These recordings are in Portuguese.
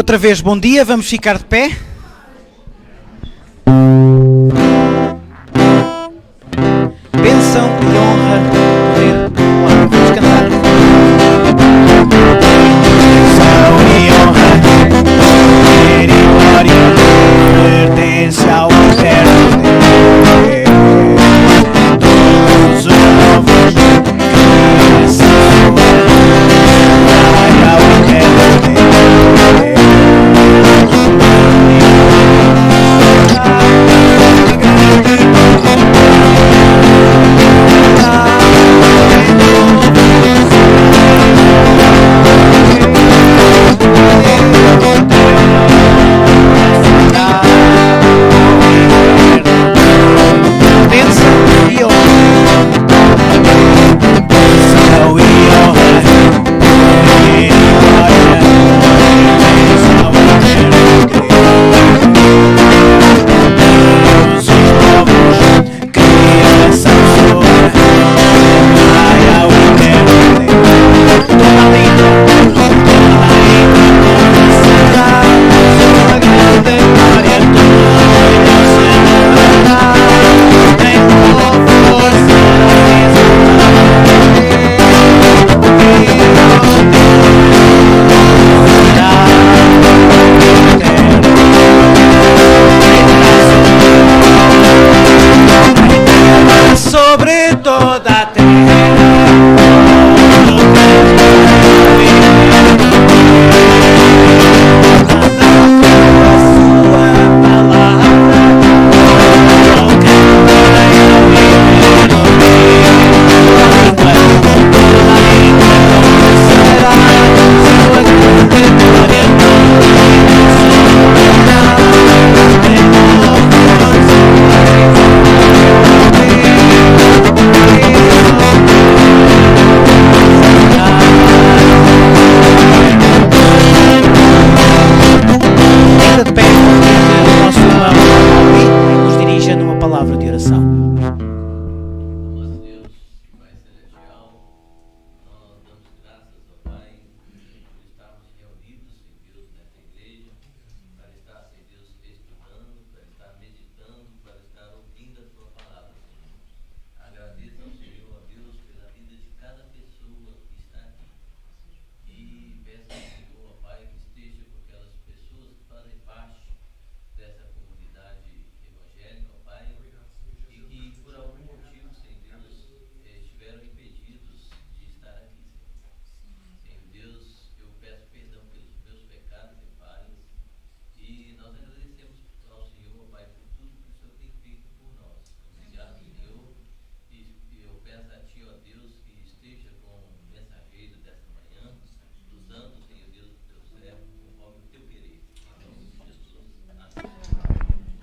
Outra vez, bom dia, vamos ficar de pé. Bênção e honra, poder. Vamos cantar. Bênção e honra, poder e glória, pertence ao eterno Deus. Todos os povos, crianças, glória ao eterno Deus.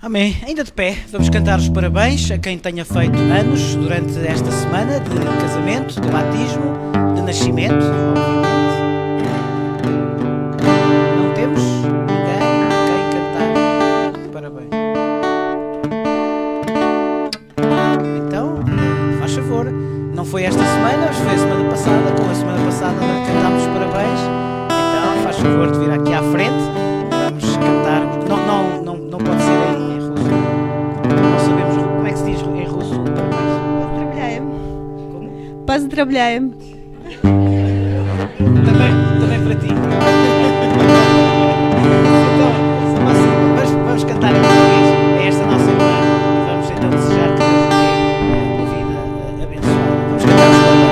Amém. Ainda de pé, vamos cantar os parabéns a quem tenha feito anos durante esta semana de casamento, de batismo, de nascimento, obviamente. Não temos ninguém cantar parabéns. Então, faz favor, não foi esta semana, mas foi a semana passada. Com a semana passada cantámos os parabéns. Então, faz favor de vir aqui à frente. Vamos cantar. Não pode ser em russo. Não sabemos como é que se diz em russo. Поздравляем. Como? Поздравляем. Também para ti. Então, vamos cantar em português a esta nossa irmã e vamos então desejar que Deus lhe dê uma vida abençoada. Vamos cantar os parabéns.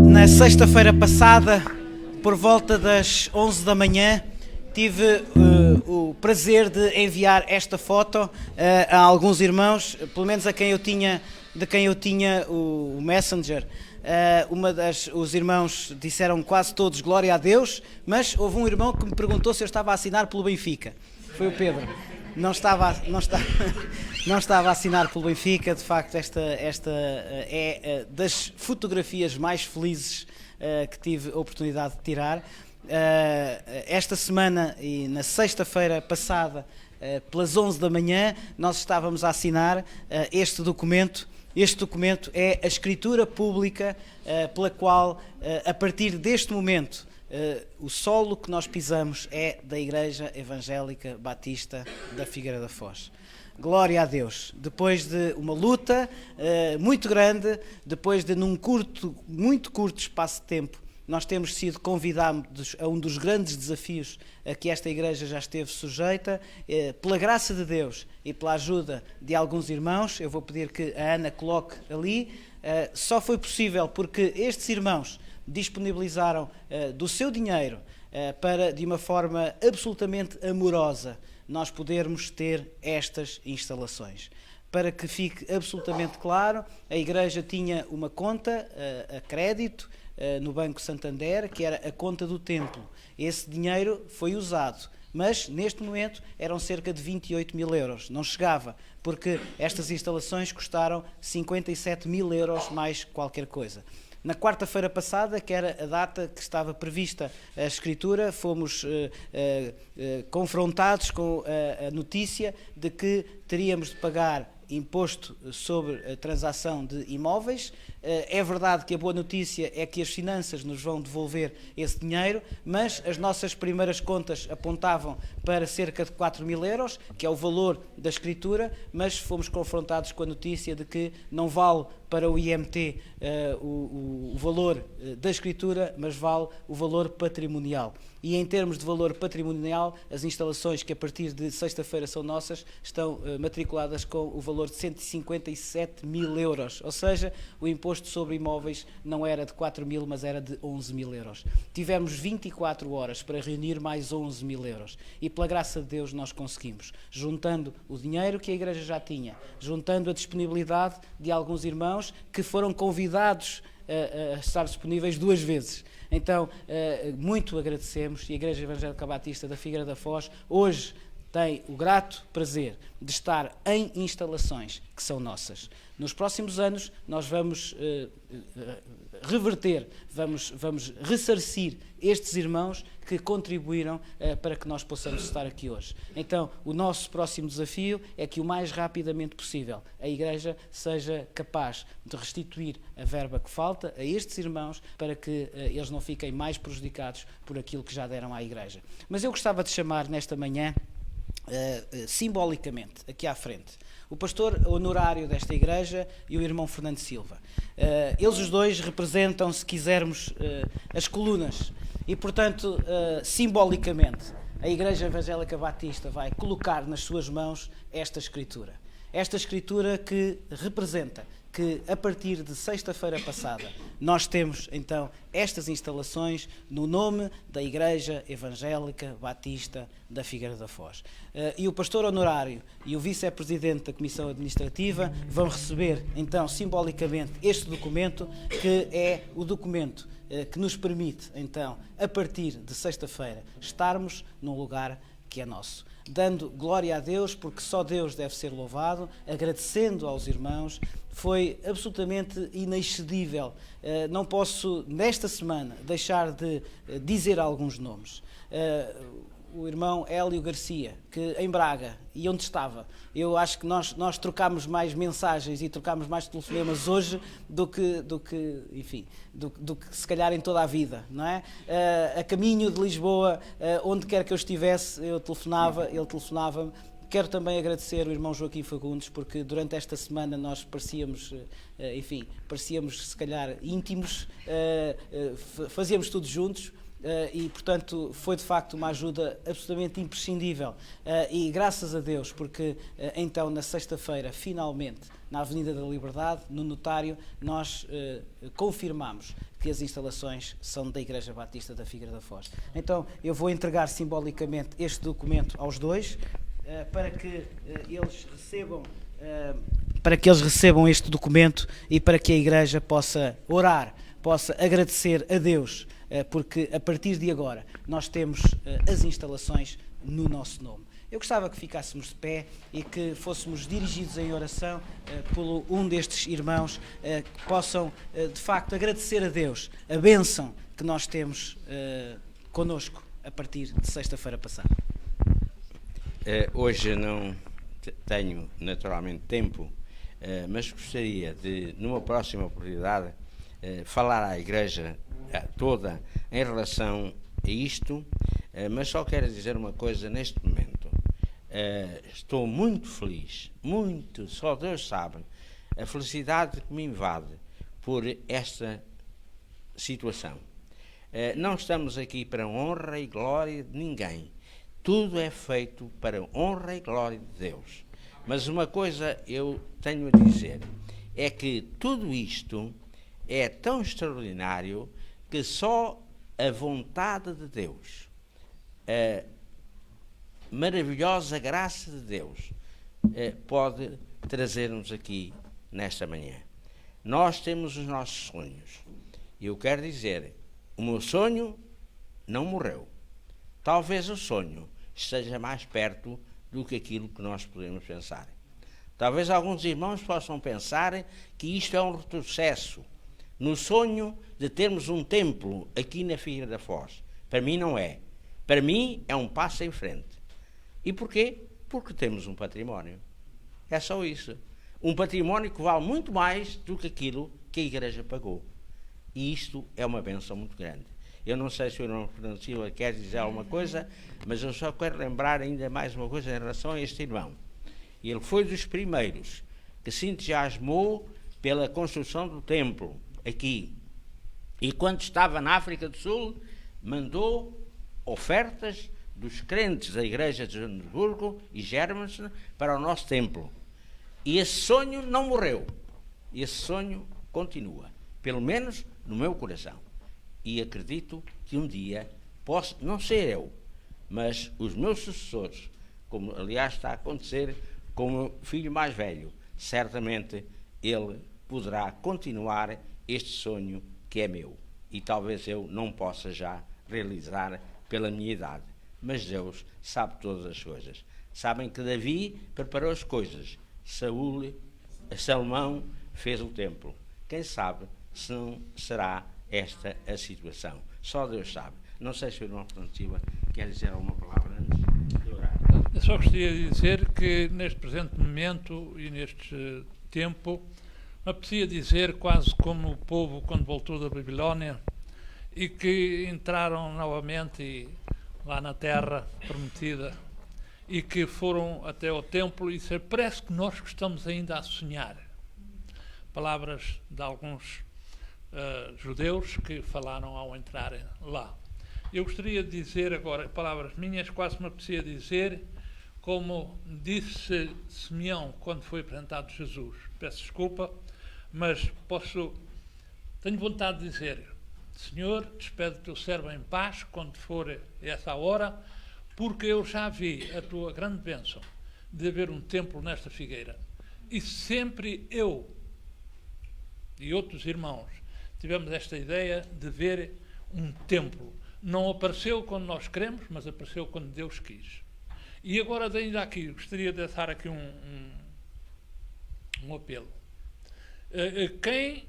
Na sexta-feira passada, por volta das 11 da manhã, tive o prazer de enviar esta foto a alguns irmãos, pelo menos a quem eu tinha, de quem eu tinha o Messenger. Os irmãos disseram quase todos glória a Deus, mas houve um irmão que me perguntou se eu estava a assinar pelo Benfica. Foi o Pedro. Não estava a assinar pelo Benfica. De facto, esta é das fotografias mais felizes que tive a oportunidade de tirar. Esta semana e na sexta-feira passada, pelas 11 da manhã, nós estávamos a assinar este documento. Este documento é a escritura pública pela qual, a partir deste momento, o solo que nós pisamos é da Igreja Evangélica Batista da Figueira da Foz. Glória a Deus. Depois de uma luta muito grande, depois de num muito curto espaço de tempo, nós temos sido convidados a um dos grandes desafios a que esta igreja já esteve sujeita. Pela graça de Deus e pela ajuda de alguns irmãos, eu vou pedir que a Ana coloque ali, só foi possível porque estes irmãos disponibilizaram do seu dinheiro para, de uma forma absolutamente amorosa, nós podermos ter estas instalações. Para que fique absolutamente claro, a igreja tinha uma conta a crédito no Banco Santander, que era a conta do templo. Esse dinheiro foi usado, mas neste momento eram cerca de 28 mil euros. Não chegava, porque estas instalações custaram 57 mil euros mais qualquer coisa. Na quarta-feira passada, que era a data que estava prevista a escritura, fomos confrontados com a notícia de que teríamos de pagar imposto sobre a transação de imóveis. É verdade que a boa notícia é que as finanças nos vão devolver esse dinheiro, mas as nossas primeiras contas apontavam para cerca de 4 mil euros, que é o valor da escritura, mas fomos confrontados com a notícia de que não vale para o IMT o valor da escritura, mas vale o valor patrimonial. E em termos de valor patrimonial, as instalações que a partir de sexta-feira são nossas estão matriculadas com o valor de 157 mil euros, ou seja, o imposto sobre imóveis não era de 4 mil, mas era de 11 mil euros. Tivemos 24 horas para reunir mais 11 mil euros e pela graça de Deus nós conseguimos, juntando o dinheiro que a igreja já tinha, juntando a disponibilidade de alguns irmãos que foram convidados a estar disponíveis 2 vezes. Então, muito agradecemos, e a Igreja Evangélica Batista da Figueira da Foz hoje tem o grato prazer de estar em instalações que são nossas. Nos próximos anos nós vamos reverter, vamos ressarcir estes irmãos que contribuíram para que nós possamos estar aqui hoje. Então, o nosso próximo desafio é que o mais rapidamente possível a Igreja seja capaz de restituir a verba que falta a estes irmãos para que eles não fiquem mais prejudicados por aquilo que já deram à Igreja. Mas eu gostava de chamar nesta manhã, simbolicamente, aqui à frente, o pastor honorário desta igreja e o irmão Fernando Silva. Eles os dois representam, se quisermos, as colunas e, portanto, simbolicamente, a Igreja Evangélica Batista vai colocar nas suas mãos esta escritura. Esta escritura que representa que, a partir de sexta-feira passada, nós temos, então, estas instalações no nome da Igreja Evangélica Batista da Figueira da Foz. E o pastor honorário e o vice-presidente da Comissão Administrativa vão receber, então, simbolicamente, este documento, que é o documento que nos permite, então, a partir de sexta-feira, estarmos num lugar que é nosso. Dando glória a Deus, porque só Deus deve ser louvado, agradecendo aos irmãos, foi absolutamente inexcedível. Não posso, nesta semana, deixar de dizer alguns nomes. O irmão Hélio Garcia, que em Braga, e onde estava, eu acho que nós trocámos mais mensagens e trocámos mais telefonemas hoje do que se calhar em toda a vida, não é? A caminho de Lisboa, onde quer que eu estivesse, eu telefonava, ele telefonava-me. Quero também agradecer o irmão Joaquim Fagundes, porque durante esta semana nós parecíamos se calhar íntimos, fazíamos tudo juntos. e, portanto, foi de facto uma ajuda absolutamente imprescindível. E graças a Deus, porque então na sexta-feira, finalmente, na Avenida da Liberdade, no notário, nós confirmamos que as instalações são da Igreja Batista da Figueira da Foz. Então, eu vou entregar simbolicamente este documento aos dois, para que eles recebam este documento e para que a Igreja possa orar, possa agradecer a Deus, porque a partir de agora nós temos as instalações no nosso nome. Eu gostava que ficássemos de pé e que fôssemos dirigidos em oração por um destes irmãos que possam, de facto, agradecer a Deus a bênção que nós temos connosco a partir de sexta-feira passada. Hoje não tenho naturalmente tempo, mas gostaria de, numa próxima oportunidade, falar à Igreja toda em relação a isto, mas só quero dizer uma coisa neste momento. Estou muito feliz, muito, só Deus sabe, a felicidade que me invade por esta situação. Não estamos aqui para honra e glória de ninguém. Tudo é feito para honra e glória de Deus. Mas uma coisa eu tenho a dizer, é que tudo isto é tão extraordinário que só a vontade de Deus, a maravilhosa graça de Deus, pode trazer-nos aqui nesta manhã. Nós temos os nossos sonhos. E eu quero dizer, o meu sonho não morreu. Talvez o sonho esteja mais perto do que aquilo que nós podemos pensar. Talvez alguns irmãos possam pensar que isto é um retrocesso no sonho de termos um templo aqui na Figueira da Foz. Para mim não é. Para mim é um passo em frente. E porquê? Porque temos um património. É só isso. Um património que vale muito mais do que aquilo que a Igreja pagou. E isto é uma bênção muito grande. Eu não sei se o irmão Fernando Silva quer dizer alguma coisa, mas eu só quero lembrar ainda mais uma coisa em relação a este irmão. Ele foi dos primeiros que se entusiasmou pela construção do templo aqui. E quando estava na África do Sul, mandou ofertas dos crentes da Igreja de Joanesburgo e Germansen para o nosso templo. E esse sonho não morreu. Esse sonho continua, pelo menos no meu coração. E acredito que um dia posso, não ser eu, mas os meus sucessores, como aliás está a acontecer com o meu filho mais velho, certamente ele poderá continuar este sonho que é meu. E talvez eu não possa já realizar pela minha idade. Mas Deus sabe todas as coisas. Sabem que Davi preparou as coisas. Salomão fez o templo. Quem sabe se não será esta a situação. Só Deus sabe. Não sei se o irmão Fernando Silva quer dizer alguma palavra antes de orar. Eu só gostaria de dizer que neste presente momento e neste tempo me apetecia dizer quase como o povo quando voltou da Babilónia e que entraram novamente lá na terra prometida e que foram até ao templo e parece que nós estamos ainda a sonhar. Palavras de alguns judeus que falaram ao entrarem lá. Eu gostaria de dizer agora, palavras minhas, quase me apetecia dizer, como disse Simeão quando foi apresentado Jesus. Peço desculpa, mas tenho vontade de dizer: Senhor, despede o teu servo em paz quando for essa hora, porque eu já vi a tua grande bênção de haver um templo nesta figueira. E sempre eu e outros irmãos tivemos esta ideia de ver um templo. Não apareceu quando nós queremos, mas apareceu quando Deus quis. E agora, ainda aqui, gostaria de dar aqui um apelo. Quem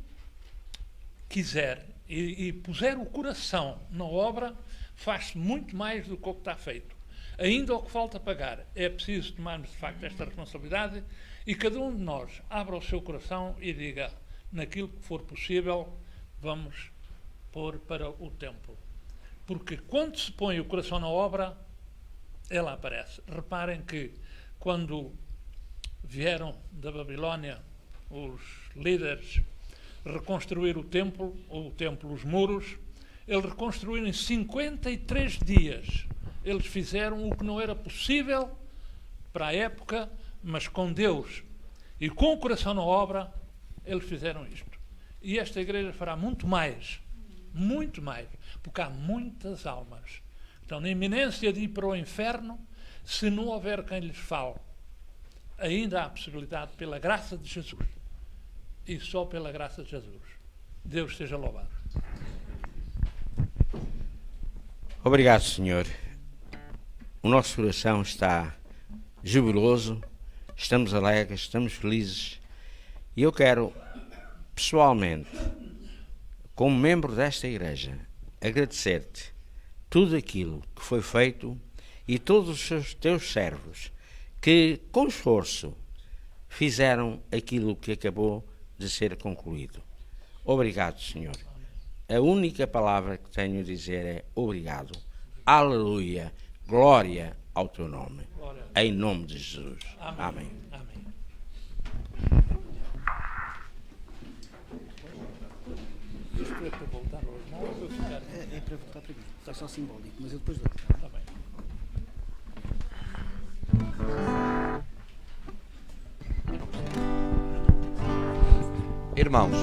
quiser e puser o coração na obra, faz muito mais do que o que está feito. Ainda o que falta pagar, é preciso tomarmos de facto esta responsabilidade e cada um de nós abra o seu coração e diga: naquilo que for possível, vamos pôr para o templo. Porque quando se põe o coração na obra, ela aparece. Reparem que quando vieram da Babilónia os líderes reconstruir o templo, os muros, Ele reconstruiu em 53 dias. Eles fizeram o que não era possível para a época, mas com Deus e com o coração na obra, eles fizeram isto. E esta igreja fará muito mais, porque há muitas almas que estão na iminência de ir para o inferno se não houver quem lhes fale. Ainda há possibilidade pela graça de Jesus. E só pela graça de Jesus. Deus seja louvado. Obrigado, Senhor. O nosso coração está jubiloso, estamos alegres, estamos felizes. E eu quero, pessoalmente, como membro desta igreja, agradecer-te tudo aquilo que foi feito e todos os teus servos que, com esforço, fizeram aquilo que acabou de ser concluído. Obrigado, Senhor. A única palavra que tenho a dizer é obrigado. Aleluia. Glória ao teu nome. Em nome de Jesus. Amém. Amém. Isto é para voltar ao irmão ou para ficar? É para voltar para mim. É só simbólico, mas eu depois dou. Está bem. Irmãos,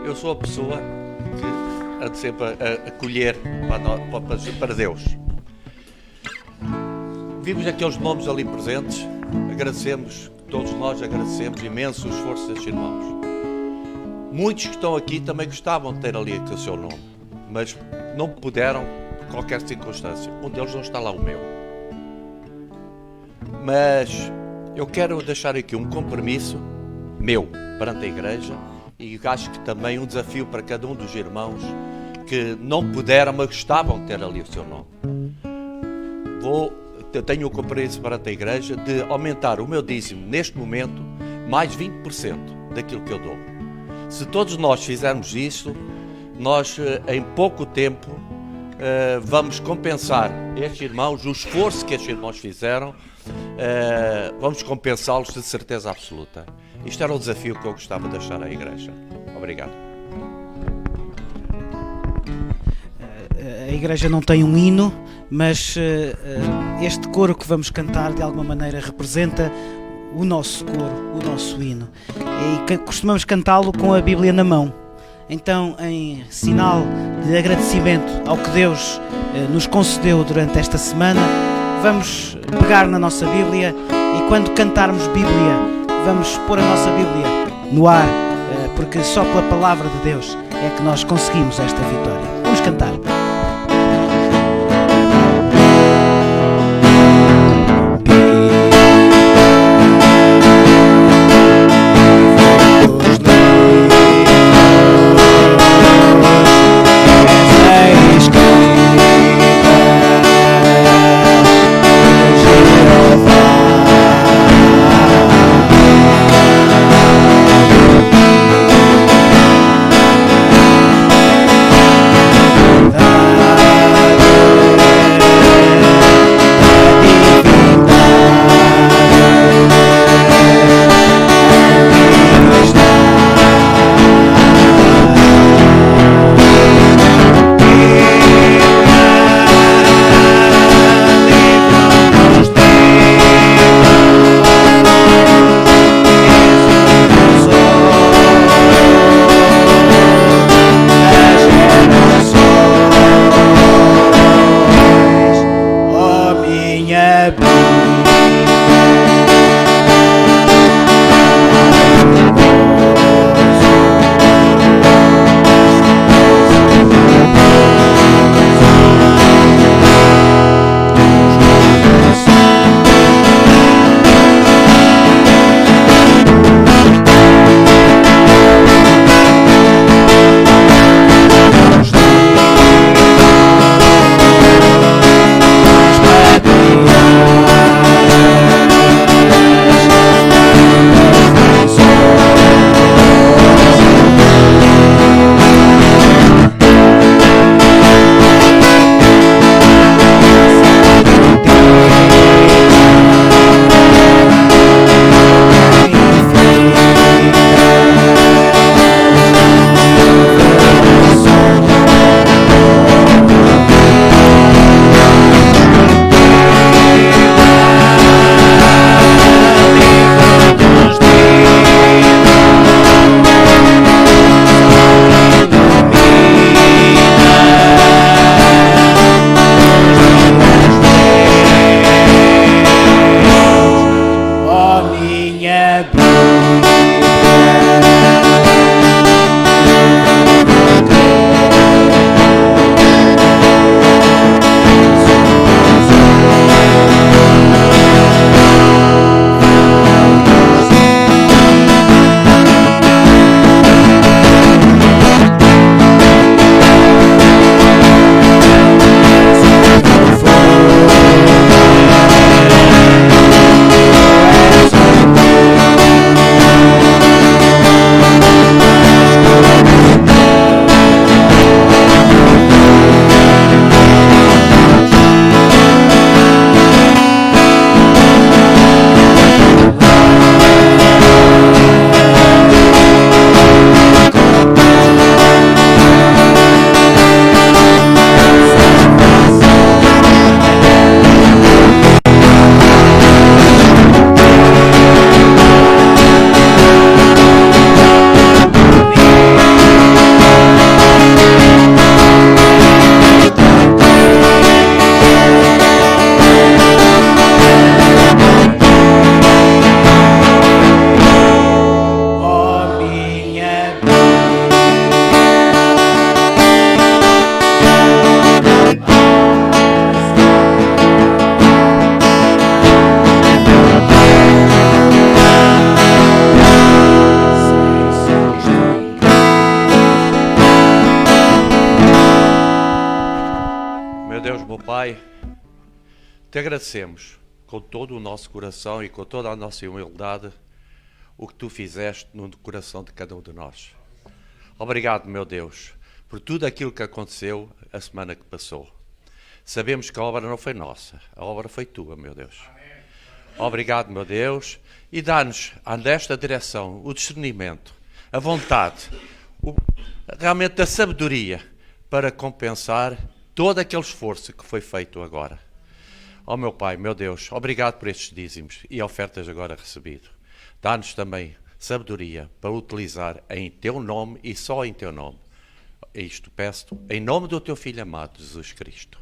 eu sou a pessoa que ando sempre a colher para Deus. Vimos aqueles nomes ali presentes, agradecemos, todos nós agradecemos imenso o esforço destes irmãos. Muitos que estão aqui também gostavam de ter ali aquele seu nome, mas não puderam por qualquer circunstância. Um deles não está lá, o meu. Mas eu quero deixar aqui um compromisso meu perante a igreja e acho que também um desafio para cada um dos irmãos que não puderam, mas gostavam de ter ali o seu nome. Eu tenho o compromisso perante a igreja de aumentar o meu dízimo neste momento mais 20% daquilo que eu dou. Se todos nós fizermos isso, nós em pouco tempo vamos compensar estes irmãos, o esforço que estes irmãos fizeram, vamos compensá-los de certeza absoluta. Isto era o desafio que eu gostava de deixar à igreja. Obrigado. A igreja não tem um hino, mas este coro que vamos cantar de alguma maneira representa o nosso coro, o nosso hino. E costumamos cantá-lo com a Bíblia na mão. Então, em sinal de agradecimento ao que Deus nos concedeu durante esta semana, vamos pegar na nossa Bíblia e quando cantarmos Bíblia, vamos pôr a nossa Bíblia no ar, porque só pela palavra de Deus é que nós conseguimos esta vitória. Vamos cantar. Meu Deus, meu Pai, te agradecemos com todo o nosso coração e com toda a nossa humildade o que tu fizeste no coração de cada um de nós. Obrigado, meu Deus, por tudo aquilo que aconteceu a semana que passou. Sabemos que a obra não foi nossa, a obra foi tua, meu Deus. Obrigado, meu Deus, e dá-nos, nesta direção, o discernimento, a vontade, realmente a sabedoria para compensar todo aquele esforço que foi feito agora. Ó meu Pai, meu Deus, obrigado por estes dízimos e ofertas agora recebido. Dá-nos também sabedoria para utilizar em Teu nome e só em Teu nome. Isto peço-te em nome do Teu Filho amado, Jesus Cristo.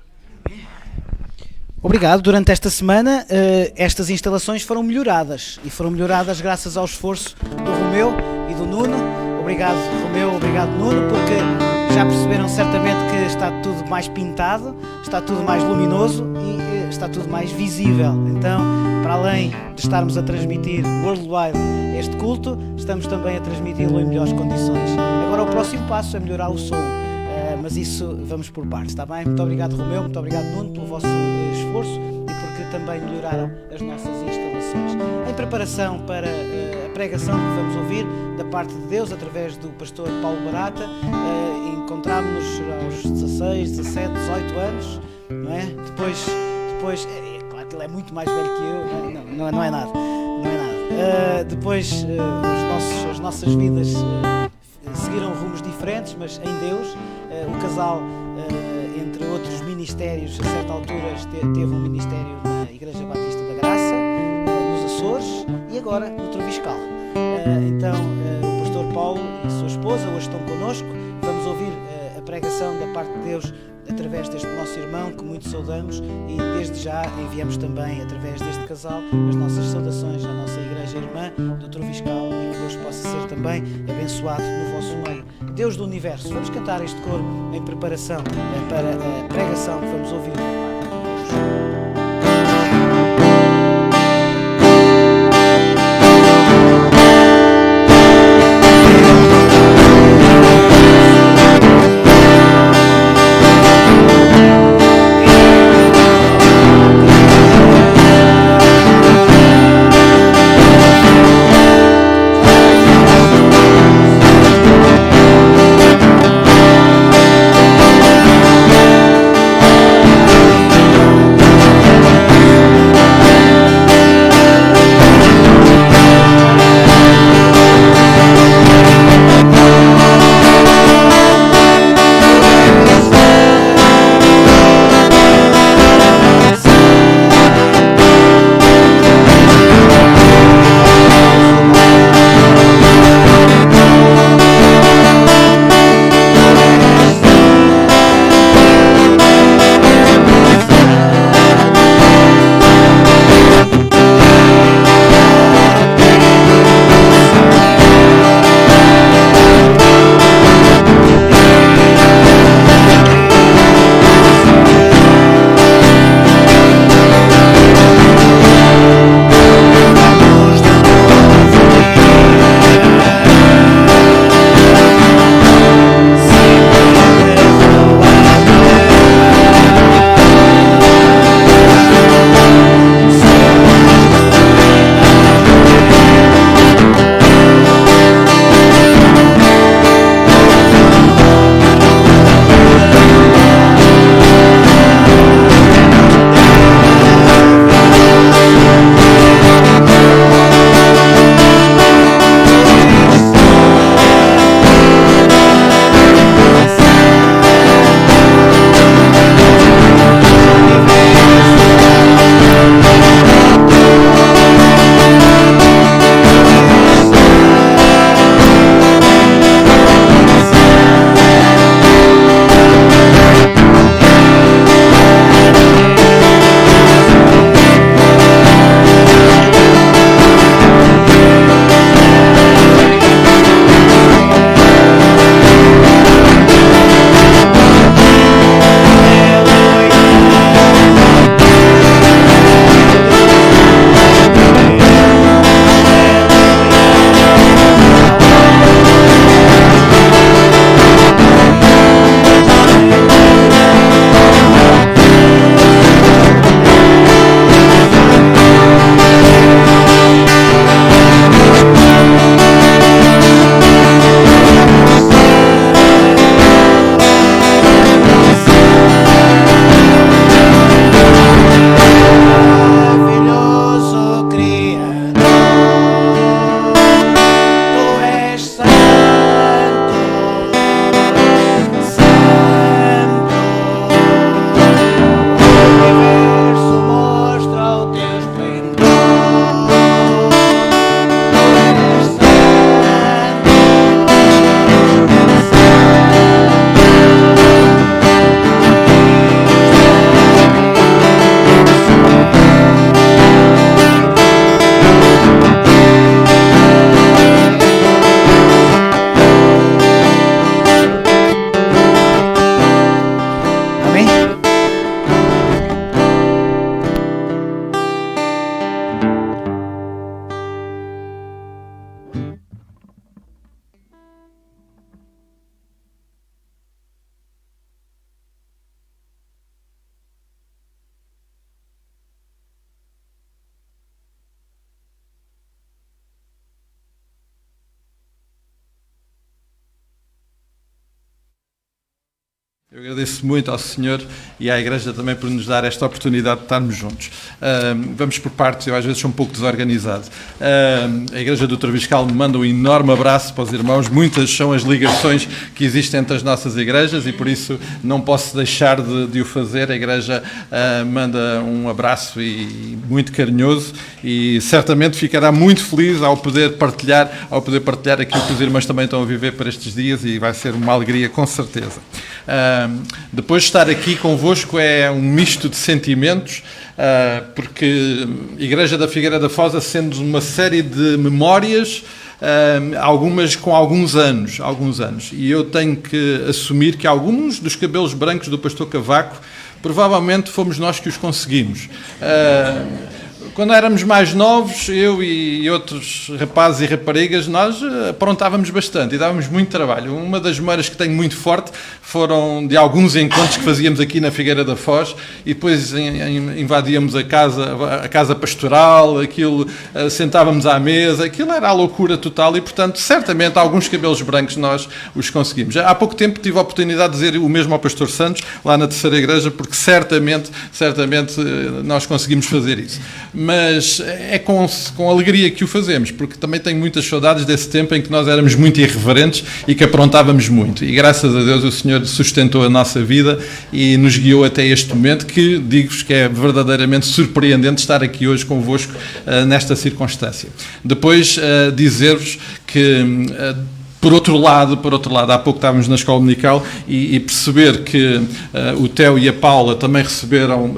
Obrigado. Durante esta semana, estas instalações foram melhoradas e foram melhoradas graças ao esforço do Romeu e do Nuno. Obrigado, Romeu, obrigado, Nuno, porque já perceberam certamente que está tudo mais pintado, está tudo mais luminoso e está tudo mais visível. Então, para além de estarmos a transmitir worldwide este culto, estamos também a transmiti-lo em melhores condições. Agora o próximo passo é melhorar o som, mas isso vamos por partes, está bem? Muito obrigado, Romeu, muito obrigado, Nuno, pelo vosso esforço e porque também melhoraram as nossas instalações. Em preparação para a pregação que vamos ouvir da parte de Deus através do pastor Paulo Barata, encontrámos-nos aos 16, 17, 18 anos, não é? Depois claro que ele é muito mais velho que eu, não é nada, depois as nossas vidas seguiram rumos diferentes, mas em Deus, o casal, entre outros ministérios, a certa altura teve um ministério na Igreja Batista da Graça, nos Açores e agora no Troviscal. Então, o pastor Paulo e a sua esposa hoje estão connosco. Vamos ouvir a pregação da parte de Deus através deste nosso irmão que muito saudamos e desde já enviamos também através deste casal as nossas saudações à nossa igreja irmã do Troviscal e que Deus possa ser também abençoado no vosso meio. Deus do Universo, vamos cantar este coro em preparação para a pregação que vamos ouvir da parte de Deus. Eu agradeço muito ao Senhor e à Igreja também por nos dar esta oportunidade de estarmos juntos. Vamos por partes, eu às vezes sou um pouco desorganizado. A Igreja do Treviscal me manda um enorme abraço para os irmãos. Muitas são as ligações que existem entre as nossas igrejas e por isso não posso deixar de o fazer. A Igreja manda um abraço e muito carinhoso e certamente ficará muito feliz ao poder partilhar aquilo que os irmãos também estão a viver por estes dias e vai ser uma alegria com certeza. Depois de estar aqui convosco é um misto de sentimentos, porque a Igreja da Figueira da Foz acende uma série de memórias, algumas com alguns anos, e eu tenho que assumir que alguns dos cabelos brancos do pastor Cavaco provavelmente fomos nós que os conseguimos. Quando éramos mais novos, eu e outros rapazes e raparigas, nós aprontávamos bastante e dávamos muito trabalho. Uma das memórias que tenho muito forte foram de alguns encontros que fazíamos aqui na Figueira da Foz e depois invadíamos a casa pastoral, sentávamos à mesa, aquilo era a loucura total e, portanto, certamente alguns cabelos brancos nós os conseguimos. Já há pouco tempo tive a oportunidade de dizer o mesmo ao pastor Santos, lá na Terceira Igreja, porque certamente nós conseguimos fazer isso. Mas é com alegria que o fazemos, porque também tenho muitas saudades desse tempo em que nós éramos muito irreverentes e que aprontávamos muito. E graças a Deus o Senhor sustentou a nossa vida e nos guiou até este momento, que digo-vos que é verdadeiramente surpreendente estar aqui hoje convosco nesta circunstância. Depois dizer-vos que... Por outro lado, há pouco estávamos na escola dominical e perceber que o Theo e a Paula também receberam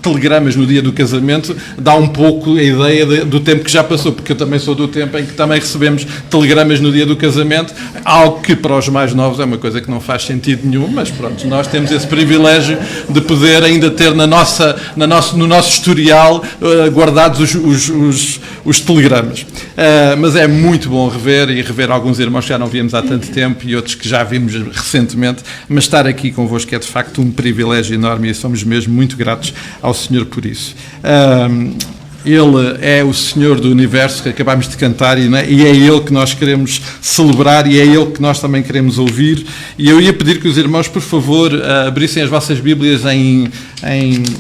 telegramas no dia do casamento, dá um pouco a ideia do tempo que já passou, porque eu também sou do tempo em que também recebemos telegramas no dia do casamento, algo que para os mais novos é uma coisa que não faz sentido nenhum, mas pronto, nós temos esse privilégio de poder ainda ter no nosso historial guardados os telegramas. Mas é muito bom rever alguns irmãos que já não víamos há tanto tempo e outros que já vimos recentemente, mas estar aqui convosco é de facto um privilégio enorme e somos mesmo muito gratos ao Senhor por isso. Ele é o Senhor do Universo, que acabámos de cantar, e é Ele que nós queremos celebrar e é Ele que nós também queremos ouvir. E eu ia pedir que os irmãos, por favor, abrissem as vossas Bíblias em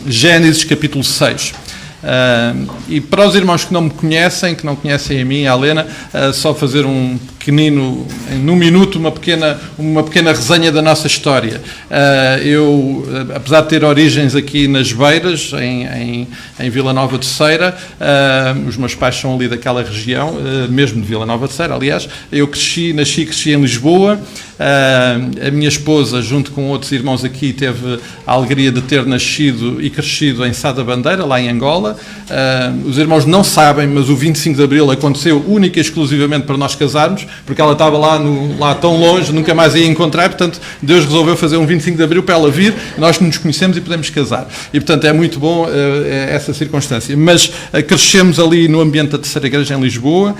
Gênesis capítulo 6. E para os irmãos que não me conhecem, que não conhecem a mim e a Helena, só fazer um pequenino, num minuto, uma pequena resenha da nossa história. Eu, apesar de ter origens aqui nas Beiras, em Vila Nova de Ceira, os meus pais são ali daquela região, mesmo de Vila Nova de Ceira, aliás, eu nasci e cresci em Lisboa. A minha esposa, junto com outros irmãos aqui, teve a alegria de ter nascido e crescido em Sá da Bandeira, lá em Angola. Os irmãos não sabem, mas o 25 de Abril aconteceu única e exclusivamente para nós casarmos, porque ela estava lá tão longe, nunca mais ia encontrar, portanto Deus resolveu fazer um 25 de Abril para ela vir, nós nos conhecemos e podemos casar. E portanto é muito bom essa circunstância. Mas crescemos ali no ambiente da Terceira Igreja em Lisboa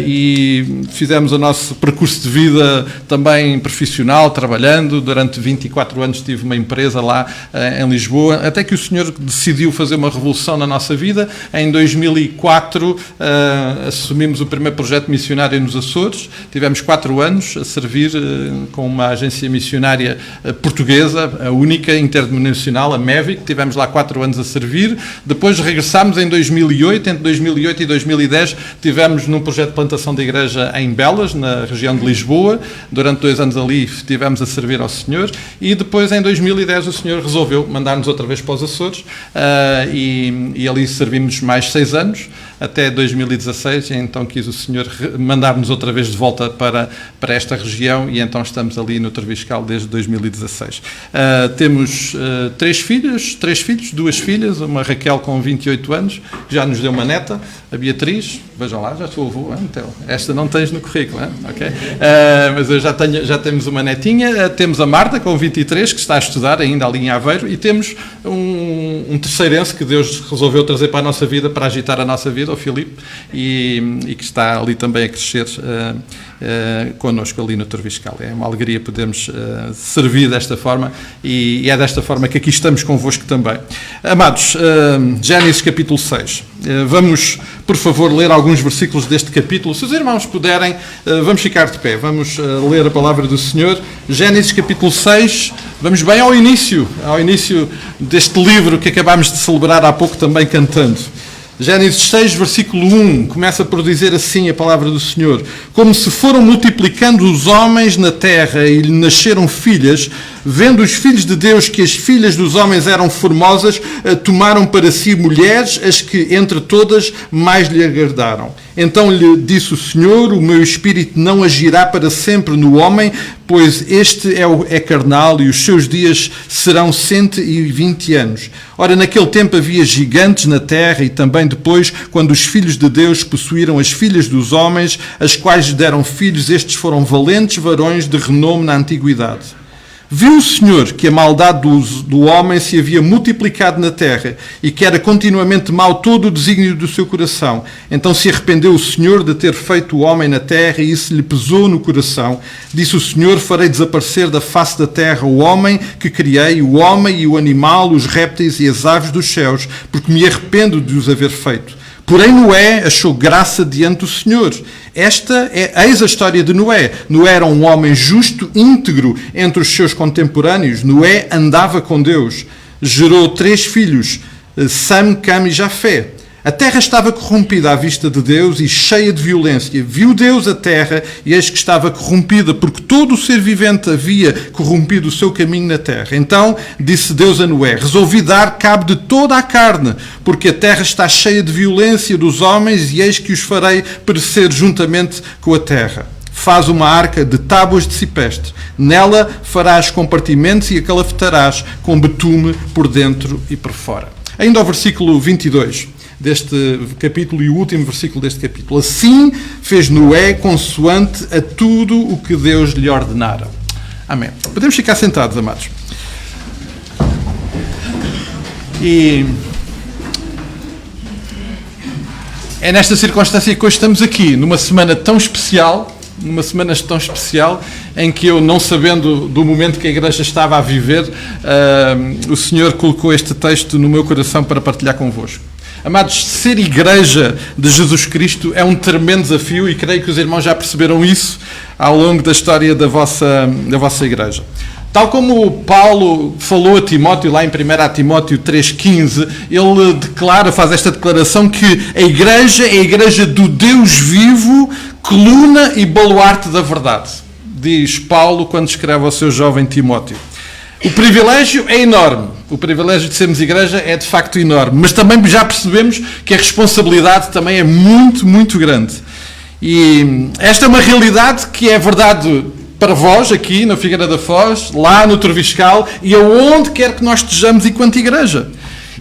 e fizemos o nosso percurso de vida também profissional, trabalhando. Durante 24 anos tive uma empresa lá em Lisboa, até que o Senhor decidiu fazer uma revolução na nossa vida. Em 2004 assumimos o primeiro projeto missionário nos Açores. Tivemos 4 anos a servir com uma agência missionária portuguesa, a única interdenominacional, a MEVIC. Tivemos lá 4 anos a servir. Depois regressámos em 2008. Entre 2008 e 2010 tivemos num projeto de plantação de igreja em Belas, na região de Lisboa. Durante 2 anos ali estivemos a servir ao Senhor. E depois, em 2010, o Senhor resolveu mandar-nos outra vez para os Açores e ali servimos mais 6 anos, até 2016, e então quis o Senhor mandar-nos outra vez de volta para esta região, e então estamos ali no Treviscal desde 2016. Temos 3 filhos, 2 filhas, uma Raquel com 28 anos, que já nos deu uma neta, a Beatriz, vejam lá, já sou avô, então, esta não tens no currículo, ok? Mas eu já temos uma netinha. Temos a Marta com 23, que está a estudar ainda ali em Aveiro, e temos um terceirense que Deus resolveu trazer para a nossa vida, para agitar a nossa vida, o Filipe, e que está ali também a crescer connosco ali no Treviscal. É uma alegria podermos servir desta forma, e é desta forma que aqui estamos convosco também. Amados, Gênesis capítulo 6. Vamos por favor, ler alguns versículos deste capítulo. Se os irmãos puderem, vamos ficar de pé. Vamos ler a palavra do Senhor. Gênesis capítulo 6. Vamos bem ao início deste livro que acabámos de celebrar há pouco também cantando. Gênesis 6, versículo 1, começa por dizer assim a palavra do Senhor: como se foram multiplicando os homens na terra e lhe nasceram filhas, vendo os filhos de Deus que as filhas dos homens eram formosas, tomaram para si mulheres, as que entre todas mais lhe agradaram. Então lhe disse o Senhor: o meu espírito não agirá para sempre no homem, pois este é carnal e os seus dias serão 120 anos. Ora, naquele tempo havia gigantes na terra e também depois, quando os filhos de Deus possuíram as filhas dos homens, as quais lhe deram filhos, estes foram valentes varões de renome na antiguidade. Viu o Senhor que a maldade do homem se havia multiplicado na terra e que era continuamente mau todo o desígnio do seu coração. Então se arrependeu o Senhor de ter feito o homem na terra e isso lhe pesou no coração. Disse o Senhor: farei desaparecer da face da terra o homem que criei, o homem e o animal, os répteis e as aves dos céus, porque me arrependo de os haver feito. Porém Noé achou graça diante do Senhor. Eis a história de Noé. Noé era um homem justo, íntegro entre os seus contemporâneos. Noé andava com Deus. Gerou 3 filhos, Sam, Cam e Jafé. A terra estava corrompida à vista de Deus e cheia de violência. Viu Deus a terra e eis que estava corrompida, porque todo o ser vivente havia corrompido o seu caminho na terra. Então disse Deus a Noé: resolvi dar cabo de toda a carne, porque a terra está cheia de violência dos homens e eis que os farei perecer juntamente com a terra. Faz uma arca de tábuas de cipestre. Nela farás compartimentos e a calafetarás com betume por dentro e por fora. Ainda ao versículo 22 deste capítulo e o último versículo deste capítulo. Assim fez Noé consoante a tudo o que Deus lhe ordenara. Amém. Podemos ficar sentados, amados. E é nesta circunstância que hoje estamos aqui, numa semana tão especial, em que eu, não sabendo do momento que a Igreja estava a viver, o Senhor colocou este texto no meu coração para partilhar convosco. Amados, ser Igreja de Jesus Cristo é um tremendo desafio e creio que os irmãos já perceberam isso ao longo da história da vossa Igreja. Tal como Paulo falou a Timóteo, lá em 1 Timóteo 3,15, ele faz esta declaração que a Igreja é a Igreja do Deus vivo, coluna e baluarte da verdade, diz Paulo quando escreve ao seu jovem Timóteo. O privilégio é enorme. O privilégio de sermos Igreja é de facto enorme. Mas também já percebemos que a responsabilidade também é muito, muito grande. E esta é uma realidade que é verdade para vós, aqui na Figueira da Foz, lá no Troviscal e aonde quer que nós estejamos enquanto Igreja.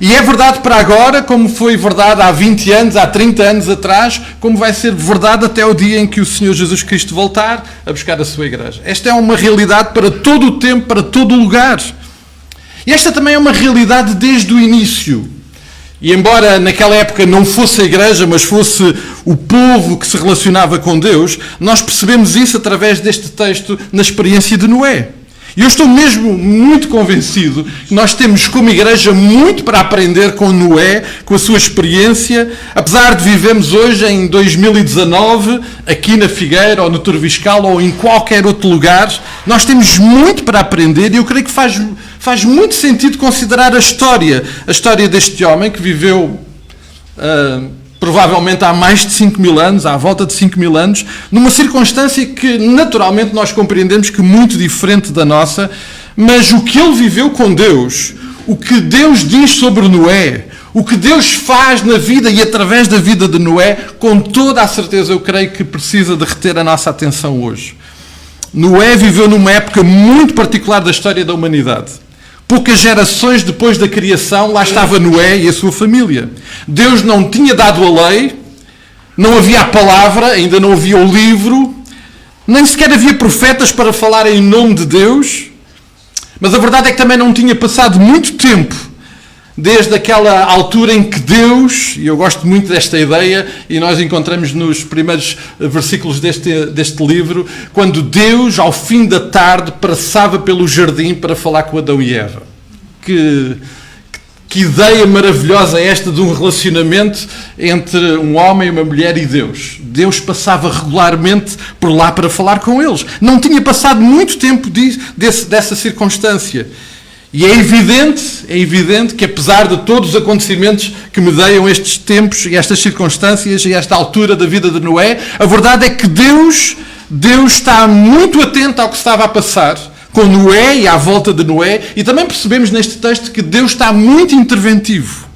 E é verdade para agora, como foi verdade há 20 anos, há 30 anos atrás, como vai ser verdade até o dia em que o Senhor Jesus Cristo voltar a buscar a sua Igreja. Esta é uma realidade para todo o tempo, para todo o lugar. E esta também é uma realidade desde o início. E embora naquela época não fosse a Igreja, mas fosse o povo que se relacionava com Deus, nós percebemos isso através deste texto na experiência de Noé. E eu estou mesmo muito convencido que nós temos como Igreja muito para aprender com Noé, com a sua experiência. Apesar de vivermos hoje em 2019, aqui na Figueira, ou no Troviscal, ou em qualquer outro lugar, nós temos muito para aprender e eu creio que faz muito sentido considerar a história deste homem que viveu provavelmente há mais de 5.000 anos, à volta de 5.000 anos, numa circunstância que naturalmente nós compreendemos que é muito diferente da nossa, mas o que ele viveu com Deus, o que Deus diz sobre Noé, o que Deus faz na vida e através da vida de Noé, com toda a certeza eu creio que precisa de reter a nossa atenção hoje. Noé viveu numa época muito particular da história da humanidade. Poucas gerações depois da criação, lá estava Noé e a sua família. Deus não tinha dado a lei, não havia a palavra, ainda não havia o livro, nem sequer havia profetas para falar em nome de Deus. Mas a verdade é que também não tinha passado muito tempo desde aquela altura em que Deus, e eu gosto muito desta ideia, e nós encontramos nos primeiros versículos deste livro, quando Deus, ao fim da tarde, passava pelo jardim para falar com Adão e Eva. Que Que ideia maravilhosa é esta de um relacionamento entre um homem, uma mulher e Deus. Deus passava regularmente por lá para falar com eles. Não tinha passado muito tempo dessa circunstância. E é evidente que apesar de todos os acontecimentos que medeiam estes tempos e estas circunstâncias e esta altura da vida de Noé, a verdade é que Deus está muito atento ao que estava a passar com Noé e à volta de Noé, e também percebemos neste texto que Deus está muito interventivo.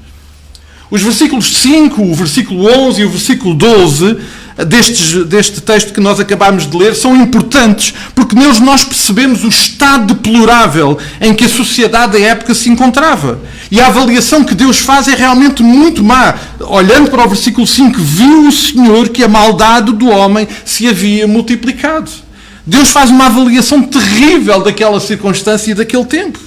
Os versículos 5, o versículo 11 e o versículo 12 deste texto que nós acabámos de ler são importantes, porque neles nós percebemos o estado deplorável em que a sociedade da época se encontrava. E a avaliação que Deus faz é realmente muito má. Olhando para o versículo 5, viu o Senhor que a maldade do homem se havia multiplicado. Deus faz uma avaliação terrível daquela circunstância e daquele tempo.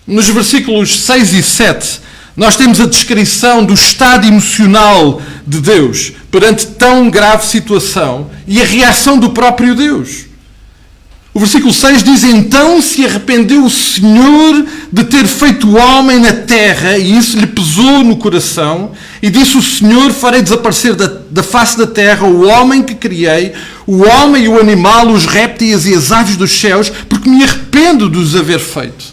Nos versículos 6 e 7, nós temos a descrição do estado emocional de Deus perante tão grave situação e a reação do próprio Deus. O versículo 6 diz: então se arrependeu o Senhor de ter feito o homem na terra, e isso lhe pesou no coração, e disse o Senhor: farei desaparecer da face da terra o homem que criei, o homem e o animal, os répteis e as aves dos céus, porque me arrependo de os haver feito.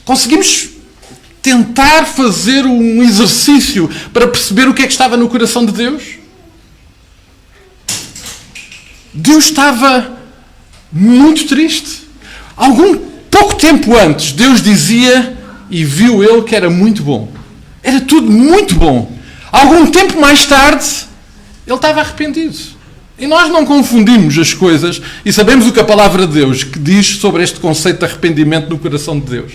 Conseguimos tentar fazer um exercício para perceber o que é que estava no coração de Deus? Deus estava muito triste. Pouco tempo antes, Deus dizia e viu ele que era muito bom. Era tudo muito bom. Algum tempo mais tarde, ele estava arrependido. E nós não confundimos as coisas e sabemos o que a palavra de Deus que diz sobre este conceito de arrependimento no coração de Deus.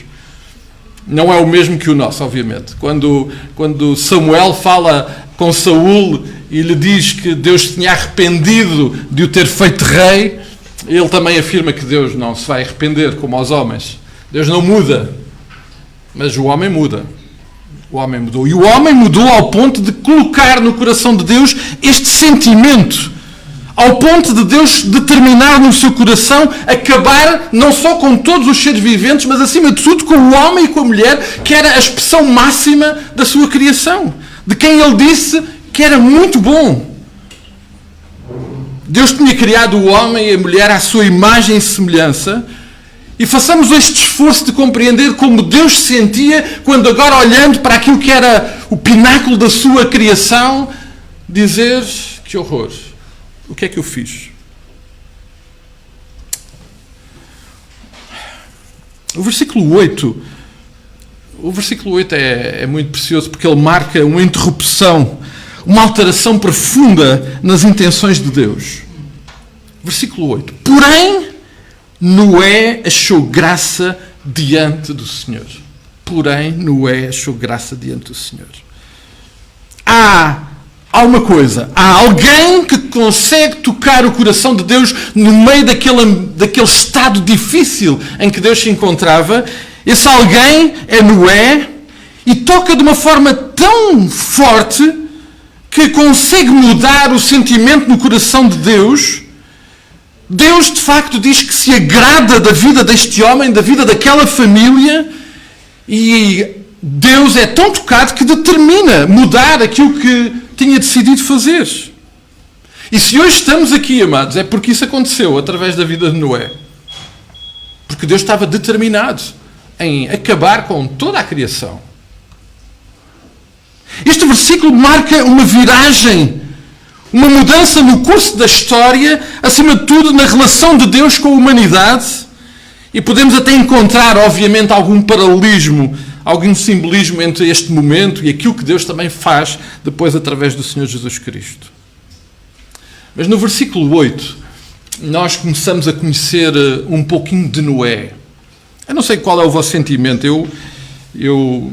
Não é o mesmo que o nosso, obviamente. Quando Samuel fala com Saul e lhe diz que Deus se tinha arrependido de o ter feito rei, ele também afirma que Deus não se vai arrepender como aos homens. Deus não muda, mas o homem muda. O homem mudou. E o homem mudou ao ponto de colocar no coração de Deus este sentimento, ao ponto de Deus determinar no seu coração acabar não só com todos os seres viventes, mas acima de tudo com o homem e com a mulher, que era a expressão máxima da sua criação, de quem ele disse que era muito bom. Deus tinha criado o homem e a mulher à sua imagem e semelhança, e façamos este esforço de compreender como Deus se sentia quando agora, olhando para aquilo que era o pináculo da sua criação, dizer: que horror, o que é que eu fiz? O versículo 8 é muito precioso porque ele marca uma interrupção, uma alteração profunda nas intenções de Deus. Versículo 8. Porém, Noé achou graça diante do Senhor. Porém, Noé achou graça diante do Senhor. Há uma coisa. Há alguém que consegue tocar o coração de Deus no meio daquele estado difícil em que Deus se encontrava. Esse alguém é Noé e toca de uma forma tão forte que consegue mudar o sentimento no coração de Deus. Deus, de facto, diz que se agrada da vida deste homem, da vida daquela família, e Deus é tão tocado que determina mudar aquilo que tinha decidido fazer. E se hoje estamos aqui, amados, é porque isso aconteceu através da vida de Noé. Porque Deus estava determinado em acabar com toda a criação. Este versículo marca uma viragem, uma mudança no curso da história, acima de tudo na relação de Deus com a humanidade, e podemos até encontrar, obviamente, algum paralelismo, algum simbolismo entre este momento e aquilo que Deus também faz depois através do Senhor Jesus Cristo. Mas no versículo 8, nós começamos a conhecer um pouquinho de Noé. Eu não sei qual é o vosso sentimento, eu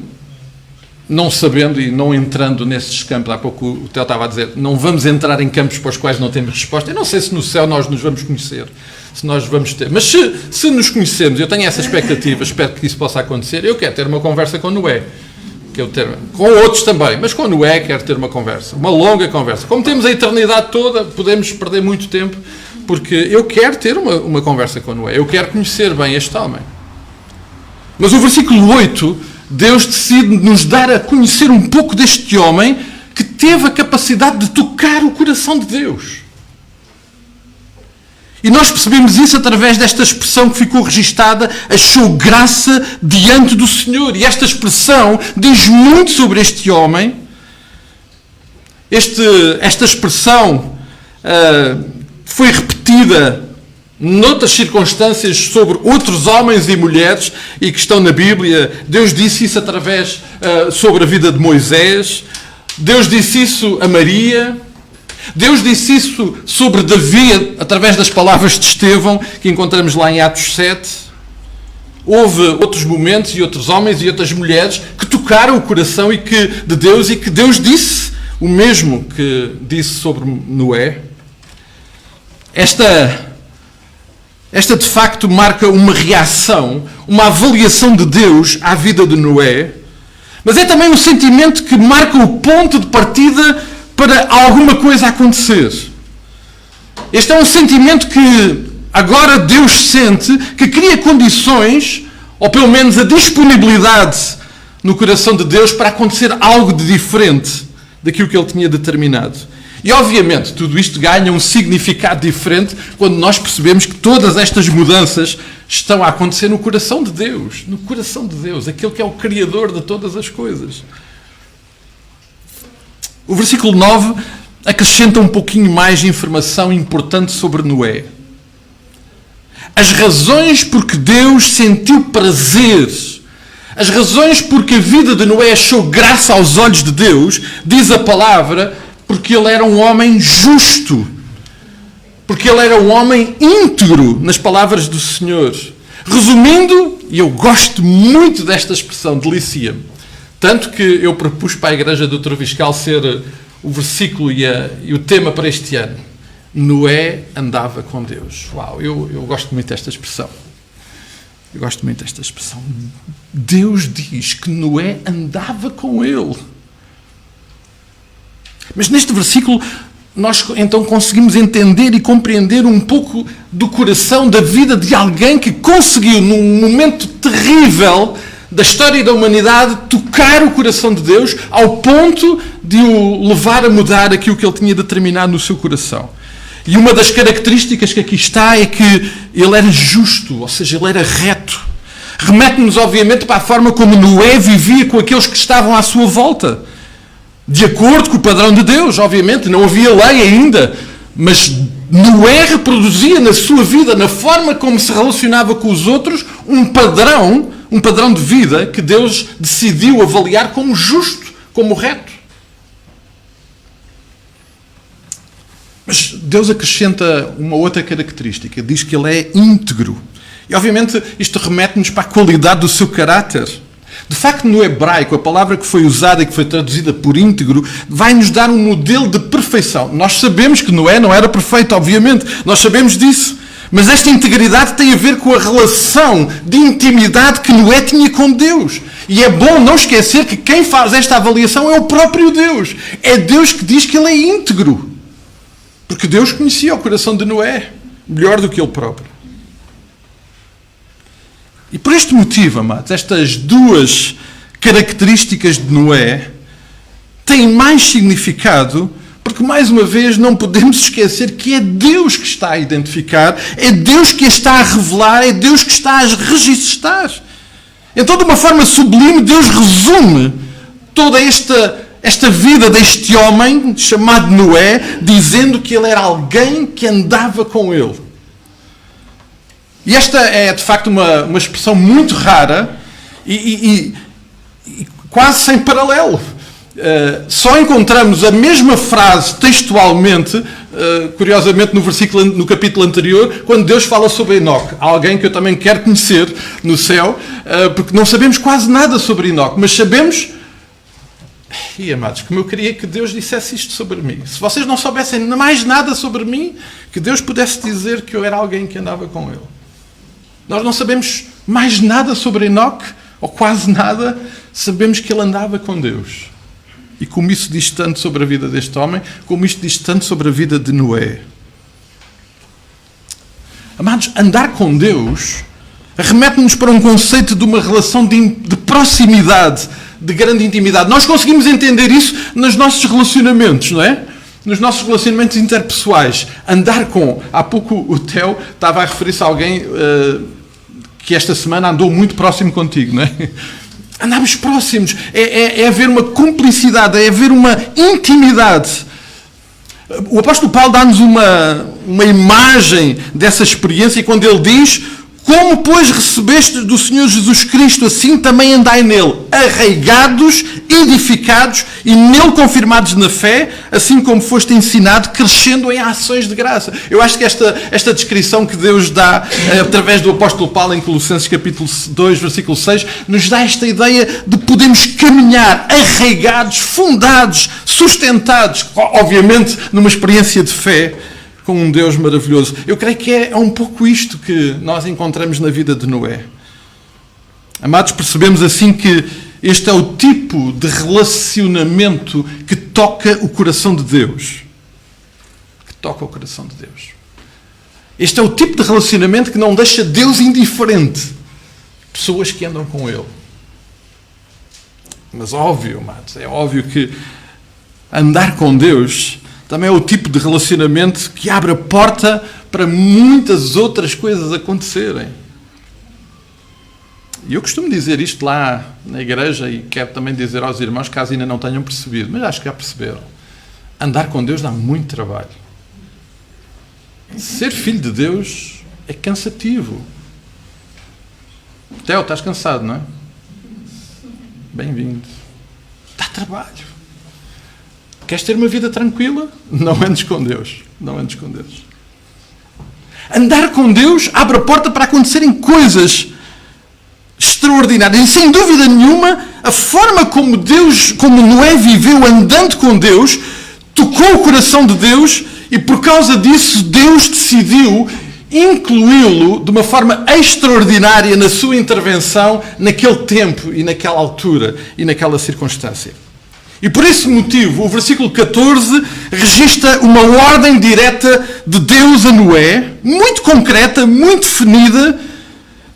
não sabendo e não entrando nesses campos, há pouco o Theo estava a dizer, não vamos entrar em campos para os quais não temos resposta. Eu não sei se no céu nós nos vamos conhecer, se nós vamos ter. Mas se nos conhecermos, eu tenho essa expectativa, espero que isso possa acontecer. Eu quero ter uma conversa com Noé, com outros também, mas com Noé quero ter uma conversa, uma longa conversa. Como temos a eternidade toda, podemos perder muito tempo, porque eu quero ter uma conversa com Noé, eu quero conhecer bem este homem. Mas o versículo 8, Deus decide nos dar a conhecer um pouco deste homem que teve a capacidade de tocar o coração de Deus. E nós percebemos isso através desta expressão que ficou registada: achou graça diante do Senhor. E esta expressão diz muito sobre este homem. Esta expressão foi repetida noutras circunstâncias sobre outros homens e mulheres e que estão na Bíblia. Deus disse isso através sobre a vida de Moisés. Deus disse isso a Maria. Deus disse isso sobre Davi através das palavras de Estevão, que encontramos lá em Atos 7. Houve outros momentos e outros homens e outras mulheres que tocaram o coração de Deus, e que Deus disse o mesmo que disse sobre Noé. Esta de facto marca uma reação, uma avaliação de Deus à vida de Noé, mas é também um sentimento que marca o ponto de partida para alguma coisa acontecer. Este é um sentimento que agora Deus sente, que cria condições, ou pelo menos a disponibilidade no coração de Deus para acontecer algo de diferente daquilo que ele tinha determinado. E obviamente tudo isto ganha um significado diferente quando nós percebemos que todas estas mudanças estão a acontecer no coração de Deus. No coração de Deus, aquele que é o Criador de todas as coisas. O versículo 9 acrescenta um pouquinho mais de informação importante sobre Noé. As razões por que Deus sentiu prazer, as razões por que a vida de Noé achou graça aos olhos de Deus, diz a palavra, porque ele era um homem justo. Porque ele era um homem íntegro, nas palavras do Senhor. Resumindo, e eu gosto muito desta expressão, delicia-me, tanto que eu propus para a Igreja do Troviscal ser o versículo e o tema para este ano. Noé andava com Deus. Uau, eu gosto muito desta expressão. Eu gosto muito desta expressão. Deus diz que Noé andava com ele. Mas neste versículo nós então conseguimos entender e compreender um pouco do coração, da vida de alguém que conseguiu, num momento terrível da história da humanidade, tocar o coração de Deus ao ponto de o levar a mudar aquilo que ele tinha determinado no seu coração. E uma das características que aqui está é que ele era justo, ou seja, ele era reto. Remete-nos, obviamente, para a forma como Noé vivia com aqueles que estavam à sua volta. De acordo com o padrão de Deus, obviamente, não havia lei ainda, mas Noé reproduzia na sua vida, na forma como se relacionava com os outros, um padrão de vida que Deus decidiu avaliar como justo, como reto. Mas Deus acrescenta uma outra característica, diz que ele é íntegro. E obviamente isto remete-nos para a qualidade do seu caráter. De facto, no hebraico, a palavra que foi usada e que foi traduzida por íntegro vai-nos dar um modelo de perfeição. Nós sabemos que Noé não era perfeito, obviamente. Nós sabemos disso. Mas esta integridade tem a ver com a relação de intimidade que Noé tinha com Deus. E é bom não esquecer que quem faz esta avaliação é o próprio Deus. É Deus que diz que ele é íntegro. Porque Deus conhecia o coração de Noé melhor do que ele próprio. E por este motivo, amados, estas duas características de Noé têm mais significado, porque, mais uma vez, não podemos esquecer que é Deus que está a identificar, é Deus que a está a revelar, é Deus que está a registar. Então, de uma forma sublime, Deus resume toda esta vida deste homem chamado Noé, dizendo que ele era alguém que andava com ele. E esta é, de facto, uma expressão muito rara e quase sem paralelo. Só encontramos a mesma frase textualmente, curiosamente, no capítulo anterior, quando Deus fala sobre Enoque. Alguém que eu também quero conhecer no céu, porque não sabemos quase nada sobre Enoque, mas sabemos... E, amados, como eu queria que Deus dissesse isto sobre mim. Se vocês não soubessem mais nada sobre mim, que Deus pudesse dizer que eu era alguém que andava com ele. Nós não sabemos mais nada sobre Enoque, ou quase nada, sabemos que ele andava com Deus. E como isso diz tanto sobre a vida deste homem, como isto diz tanto sobre a vida de Noé. Amados, andar com Deus remete-nos para um conceito de uma relação de proximidade, de grande intimidade. Nós conseguimos entender isso nos nossos relacionamentos, não é? Nos nossos relacionamentos interpessoais. Andar com... Há pouco o Theo estava a referir-se a alguém que esta semana andou muito próximo contigo, não é? Andámos próximos. É haver uma cumplicidade, é haver uma intimidade. O apóstolo Paulo dá-nos uma imagem dessa experiência quando ele diz: como, pois, recebeste do Senhor Jesus Cristo, assim também andai nele, arraigados, edificados e nele confirmados na fé, assim como foste ensinado, crescendo em ações de graça. Eu acho que esta descrição que Deus dá através do apóstolo Paulo em Colossenses capítulo 2, versículo 6, nos dá esta ideia de podermos caminhar arraigados, fundados, sustentados, obviamente numa experiência de fé, com um Deus maravilhoso. Eu creio que é um pouco isto que nós encontramos na vida de Noé. Amados, percebemos assim que este é o tipo de relacionamento que toca o coração de Deus. Que toca o coração de Deus. Este é o tipo de relacionamento que não deixa Deus indiferente. Pessoas que andam com Ele. Mas óbvio, amados, é óbvio que andar com Deus também é o tipo de relacionamento que abre a porta para muitas outras coisas acontecerem. E eu costumo dizer isto lá na igreja e quero também dizer aos irmãos, caso ainda não tenham percebido, mas acho que já perceberam. Andar com Deus dá muito trabalho. Ser filho de Deus é cansativo. Theo, estás cansado, não é? Bem-vindo. Dá trabalho. Queres ter uma vida tranquila? Não andes com Deus. Não andes com Deus. Andar com Deus abre a porta para acontecerem coisas extraordinárias. E sem dúvida nenhuma, a forma como Noé viveu andando com Deus, tocou o coração de Deus e por causa disso Deus decidiu incluí-lo de uma forma extraordinária na sua intervenção naquele tempo e naquela altura e naquela circunstância. E por esse motivo, o versículo 14 registra uma ordem direta de Deus a Noé, muito concreta, muito definida.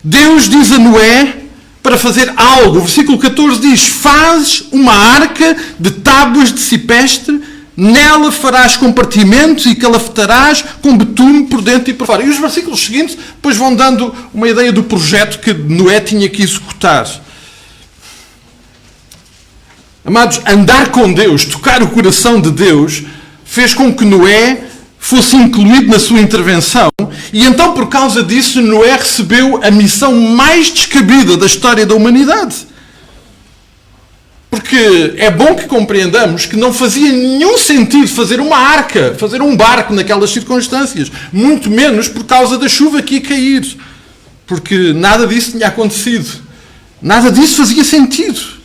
Deus diz a Noé para fazer algo. O versículo 14 diz: faz uma arca de tábuas de cipestre, nela farás compartimentos e calafetarás com betume por dentro e por fora. E os versículos seguintes depois vão dando uma ideia do projeto que Noé tinha que executar. Amados, andar com Deus, tocar o coração de Deus, fez com que Noé fosse incluído na sua intervenção. E então, por causa disso, Noé recebeu a missão mais descabida da história da humanidade. Porque é bom que compreendamos que não fazia nenhum sentido fazer uma arca, fazer um barco naquelas circunstâncias. Muito menos por causa da chuva que ia cair. Porque nada disso tinha acontecido. Nada disso fazia sentido.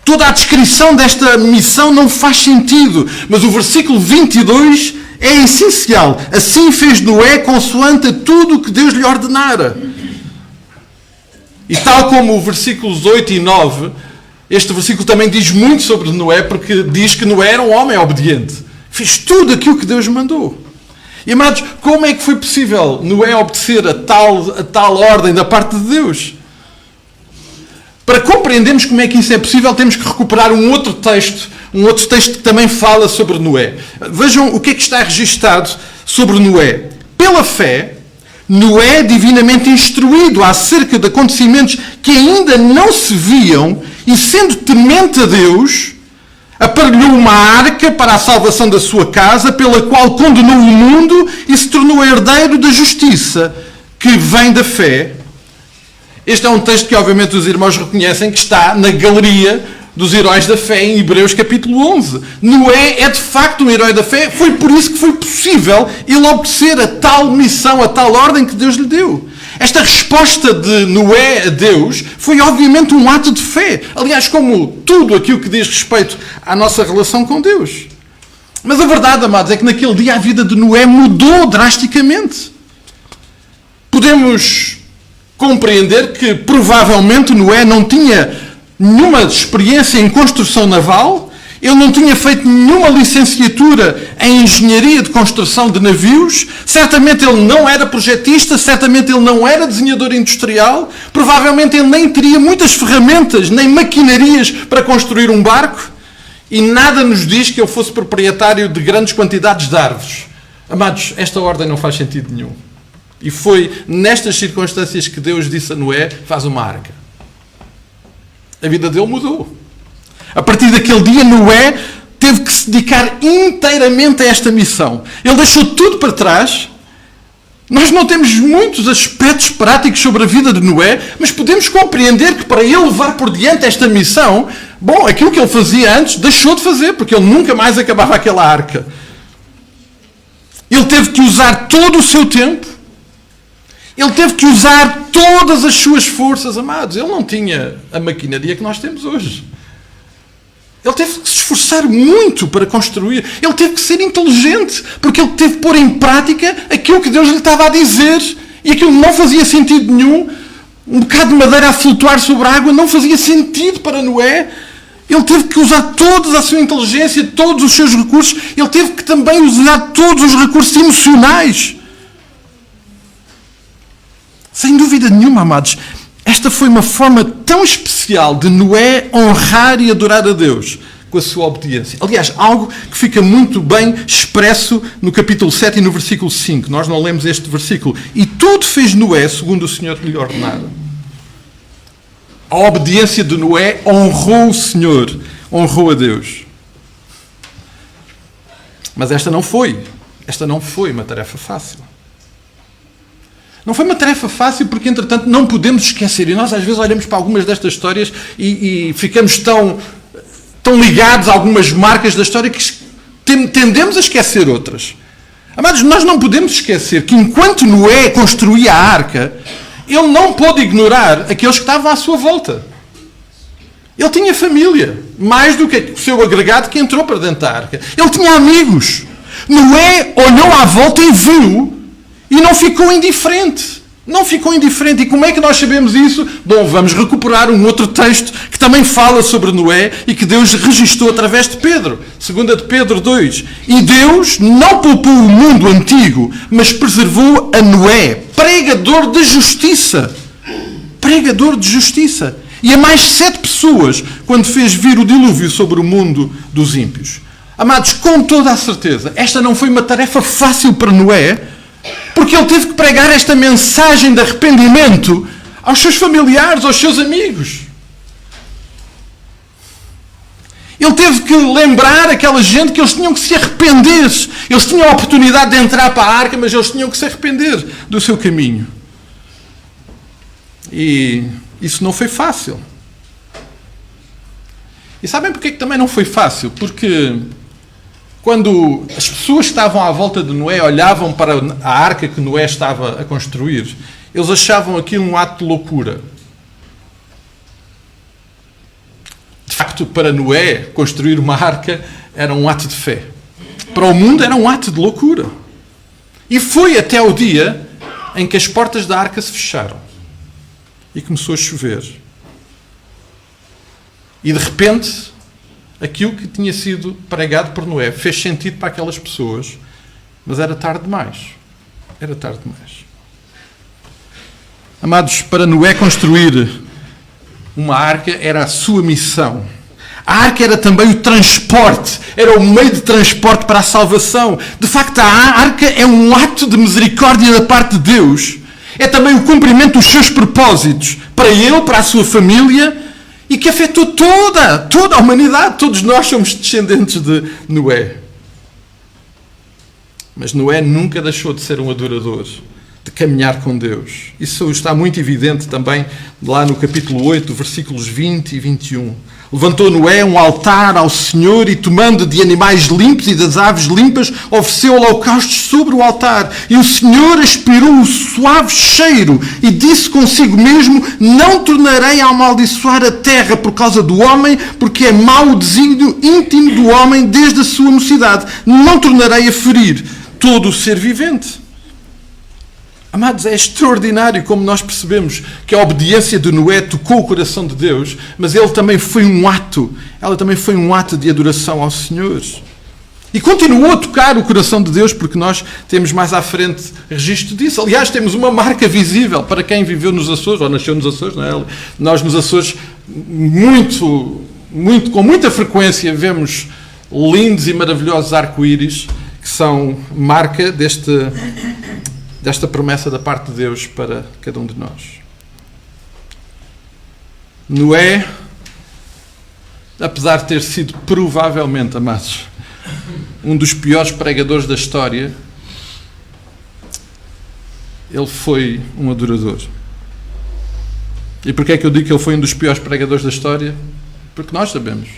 Toda a descrição desta missão não faz sentido, mas o versículo 22 é essencial. Assim fez Noé consoante a tudo o que Deus lhe ordenara. E tal como os versículos 8 e 9, este versículo também diz muito sobre Noé, porque diz que Noé era um homem obediente. Fez tudo aquilo que Deus mandou. E amados, como é que foi possível Noé obedecer a tal ordem da parte de Deus? Para compreendermos como é que isso é possível, temos que recuperar um outro texto que também fala sobre Noé. Vejam o que é que está registado sobre Noé. Pela fé, Noé, divinamente instruído acerca de acontecimentos que ainda não se viam, e sendo temente a Deus, aparelhou uma arca para a salvação da sua casa, pela qual condenou o mundo e se tornou herdeiro da justiça, que vem da fé. Este é um texto que, obviamente, os irmãos reconhecem que está na galeria dos heróis da fé em Hebreus capítulo 11. Noé é, de facto, um herói da fé. Foi por isso que foi possível ele obedecer a tal missão, a tal ordem que Deus lhe deu. Esta resposta de Noé a Deus foi, obviamente, um ato de fé. Aliás, como tudo aquilo que diz respeito à nossa relação com Deus. Mas a verdade, amados, é que naquele dia a vida de Noé mudou drasticamente. Podemos compreender que provavelmente Noé não tinha nenhuma experiência em construção naval Ele não tinha feito nenhuma licenciatura em engenharia de construção de navios. Certamente ele não era projetista, certamente ele não era desenhador industrial. Provavelmente ele nem teria muitas ferramentas, nem maquinarias para construir um barco. E nada nos diz que ele fosse proprietário de grandes quantidades de árvores. Amados, esta ordem não faz sentido nenhum. E foi nestas circunstâncias que Deus disse a Noé, faz uma arca. A vida dele mudou. A partir daquele dia, Noé teve que se dedicar inteiramente a esta missão. Ele deixou tudo para trás. Nós não temos muitos aspectos práticos sobre a vida de Noé, mas podemos compreender que para ele levar por diante esta missão, bom, aquilo que ele fazia antes, deixou de fazer, porque ele nunca mais acabava aquela arca. Ele teve que usar todo o seu tempo. Ele teve que usar todas as suas forças, amados. Ele não tinha a maquinaria que nós temos hoje. Ele teve que se esforçar muito para construir. Ele teve que ser inteligente, porque ele teve que pôr em prática aquilo que Deus lhe estava a dizer. E aquilo não fazia sentido nenhum. Um bocado de madeira a flutuar sobre a água não fazia sentido para Noé. Ele teve que usar toda a sua inteligência, todos os seus recursos. Ele teve que também usar todos os recursos emocionais. Sem dúvida nenhuma, amados, esta foi uma forma tão especial de Noé honrar e adorar a Deus com a sua obediência. Aliás, algo que fica muito bem expresso no capítulo 7 e no versículo 5. Nós não lemos este versículo. E tudo fez Noé segundo o Senhor lhe ordenara. A obediência de Noé honrou o Senhor, honrou a Deus. Mas esta não foi uma tarefa fácil. Não foi uma tarefa fácil porque, entretanto, não podemos esquecer. E nós, às vezes, olhamos para algumas destas histórias e ficamos tão ligados a algumas marcas da história que tendemos a esquecer outras. Amados, nós não podemos esquecer que, enquanto Noé construía a arca, ele não pôde ignorar aqueles que estavam à sua volta. Ele tinha família, mais do que o seu agregado que entrou para dentro da arca. Ele tinha amigos. Noé olhou à volta e viu. E não ficou indiferente. Não ficou indiferente. E como é que nós sabemos isso? Bom, vamos recuperar um outro texto que também fala sobre Noé e que Deus registrou através de Pedro. 2 de Pedro 2. E Deus não poupou o mundo antigo, mas preservou a Noé, pregador de justiça. Pregador de justiça. E a mais 7 pessoas, quando fez vir o dilúvio sobre o mundo dos ímpios. Amados, com toda a certeza, esta não foi uma tarefa fácil para Noé, porque ele teve que pregar esta mensagem de arrependimento aos seus familiares, aos seus amigos. Ele teve que lembrar aquela gente que eles tinham que se arrepender. Eles tinham a oportunidade de entrar para a arca, mas eles tinham que se arrepender do seu caminho. E isso não foi fácil. E sabem porque que também não foi fácil? Porque quando as pessoas que estavam à volta de Noé olhavam para a arca que Noé estava a construir, eles achavam aquilo um ato de loucura. De facto, para Noé, construir uma arca era um ato de fé. Para o mundo era um ato de loucura. E foi até o dia em que as portas da arca se fecharam. E começou a chover. E de repente, aquilo que tinha sido pregado por Noé fez sentido para aquelas pessoas, mas era tarde demais. Era tarde demais. Amados, para Noé construir uma arca era a sua missão. A arca era também o transporte, era o meio de transporte para a salvação. De facto, a arca é um ato de misericórdia da parte de Deus. É também o cumprimento dos seus propósitos para ele, para a sua família, e que afetou toda a humanidade. Todos nós somos descendentes de Noé. Mas Noé nunca deixou de ser um adorador, de caminhar com Deus. Isso está muito evidente também lá no capítulo 8, versículos 20 e 21. Levantou Noé um altar ao Senhor e, tomando de animais limpos e das aves limpas, ofereceu holocaustos sobre o altar. E o Senhor aspirou o suave cheiro e disse consigo mesmo: não tornarei a amaldiçoar a terra por causa do homem, porque é mau o desígnio íntimo do homem desde a sua mocidade. Não tornarei a ferir todo o ser vivente. Amados, é extraordinário como nós percebemos que a obediência de Noé tocou o coração de Deus, mas ele também foi um ato ela também foi um ato de adoração ao Senhor. E continuou a tocar o coração de Deus, porque nós temos mais à frente registro disso. Aliás, temos uma marca visível para quem viveu nos Açores, ou nasceu nos Açores, não é? Nós nos Açores, com muita frequência, vemos lindos e maravilhosos arco-íris, que são marca desta promessa da parte de Deus para cada um de nós. Noé, apesar de ter sido provavelmente, amados, um dos piores pregadores da história, ele foi um adorador. E porquê é que eu digo que ele foi um dos piores pregadores da história? Porque nós sabemos.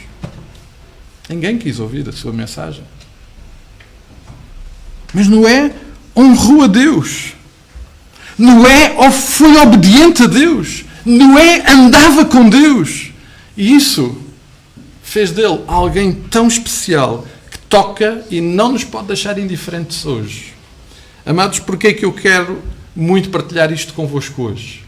Ninguém quis ouvir a sua mensagem. Mas Noé honrou a Deus. Noé foi obediente a Deus. Noé andava com Deus. E isso fez dele alguém tão especial que toca e não nos pode deixar indiferentes hoje. Amados, porquê é que eu quero muito partilhar isto convosco hoje?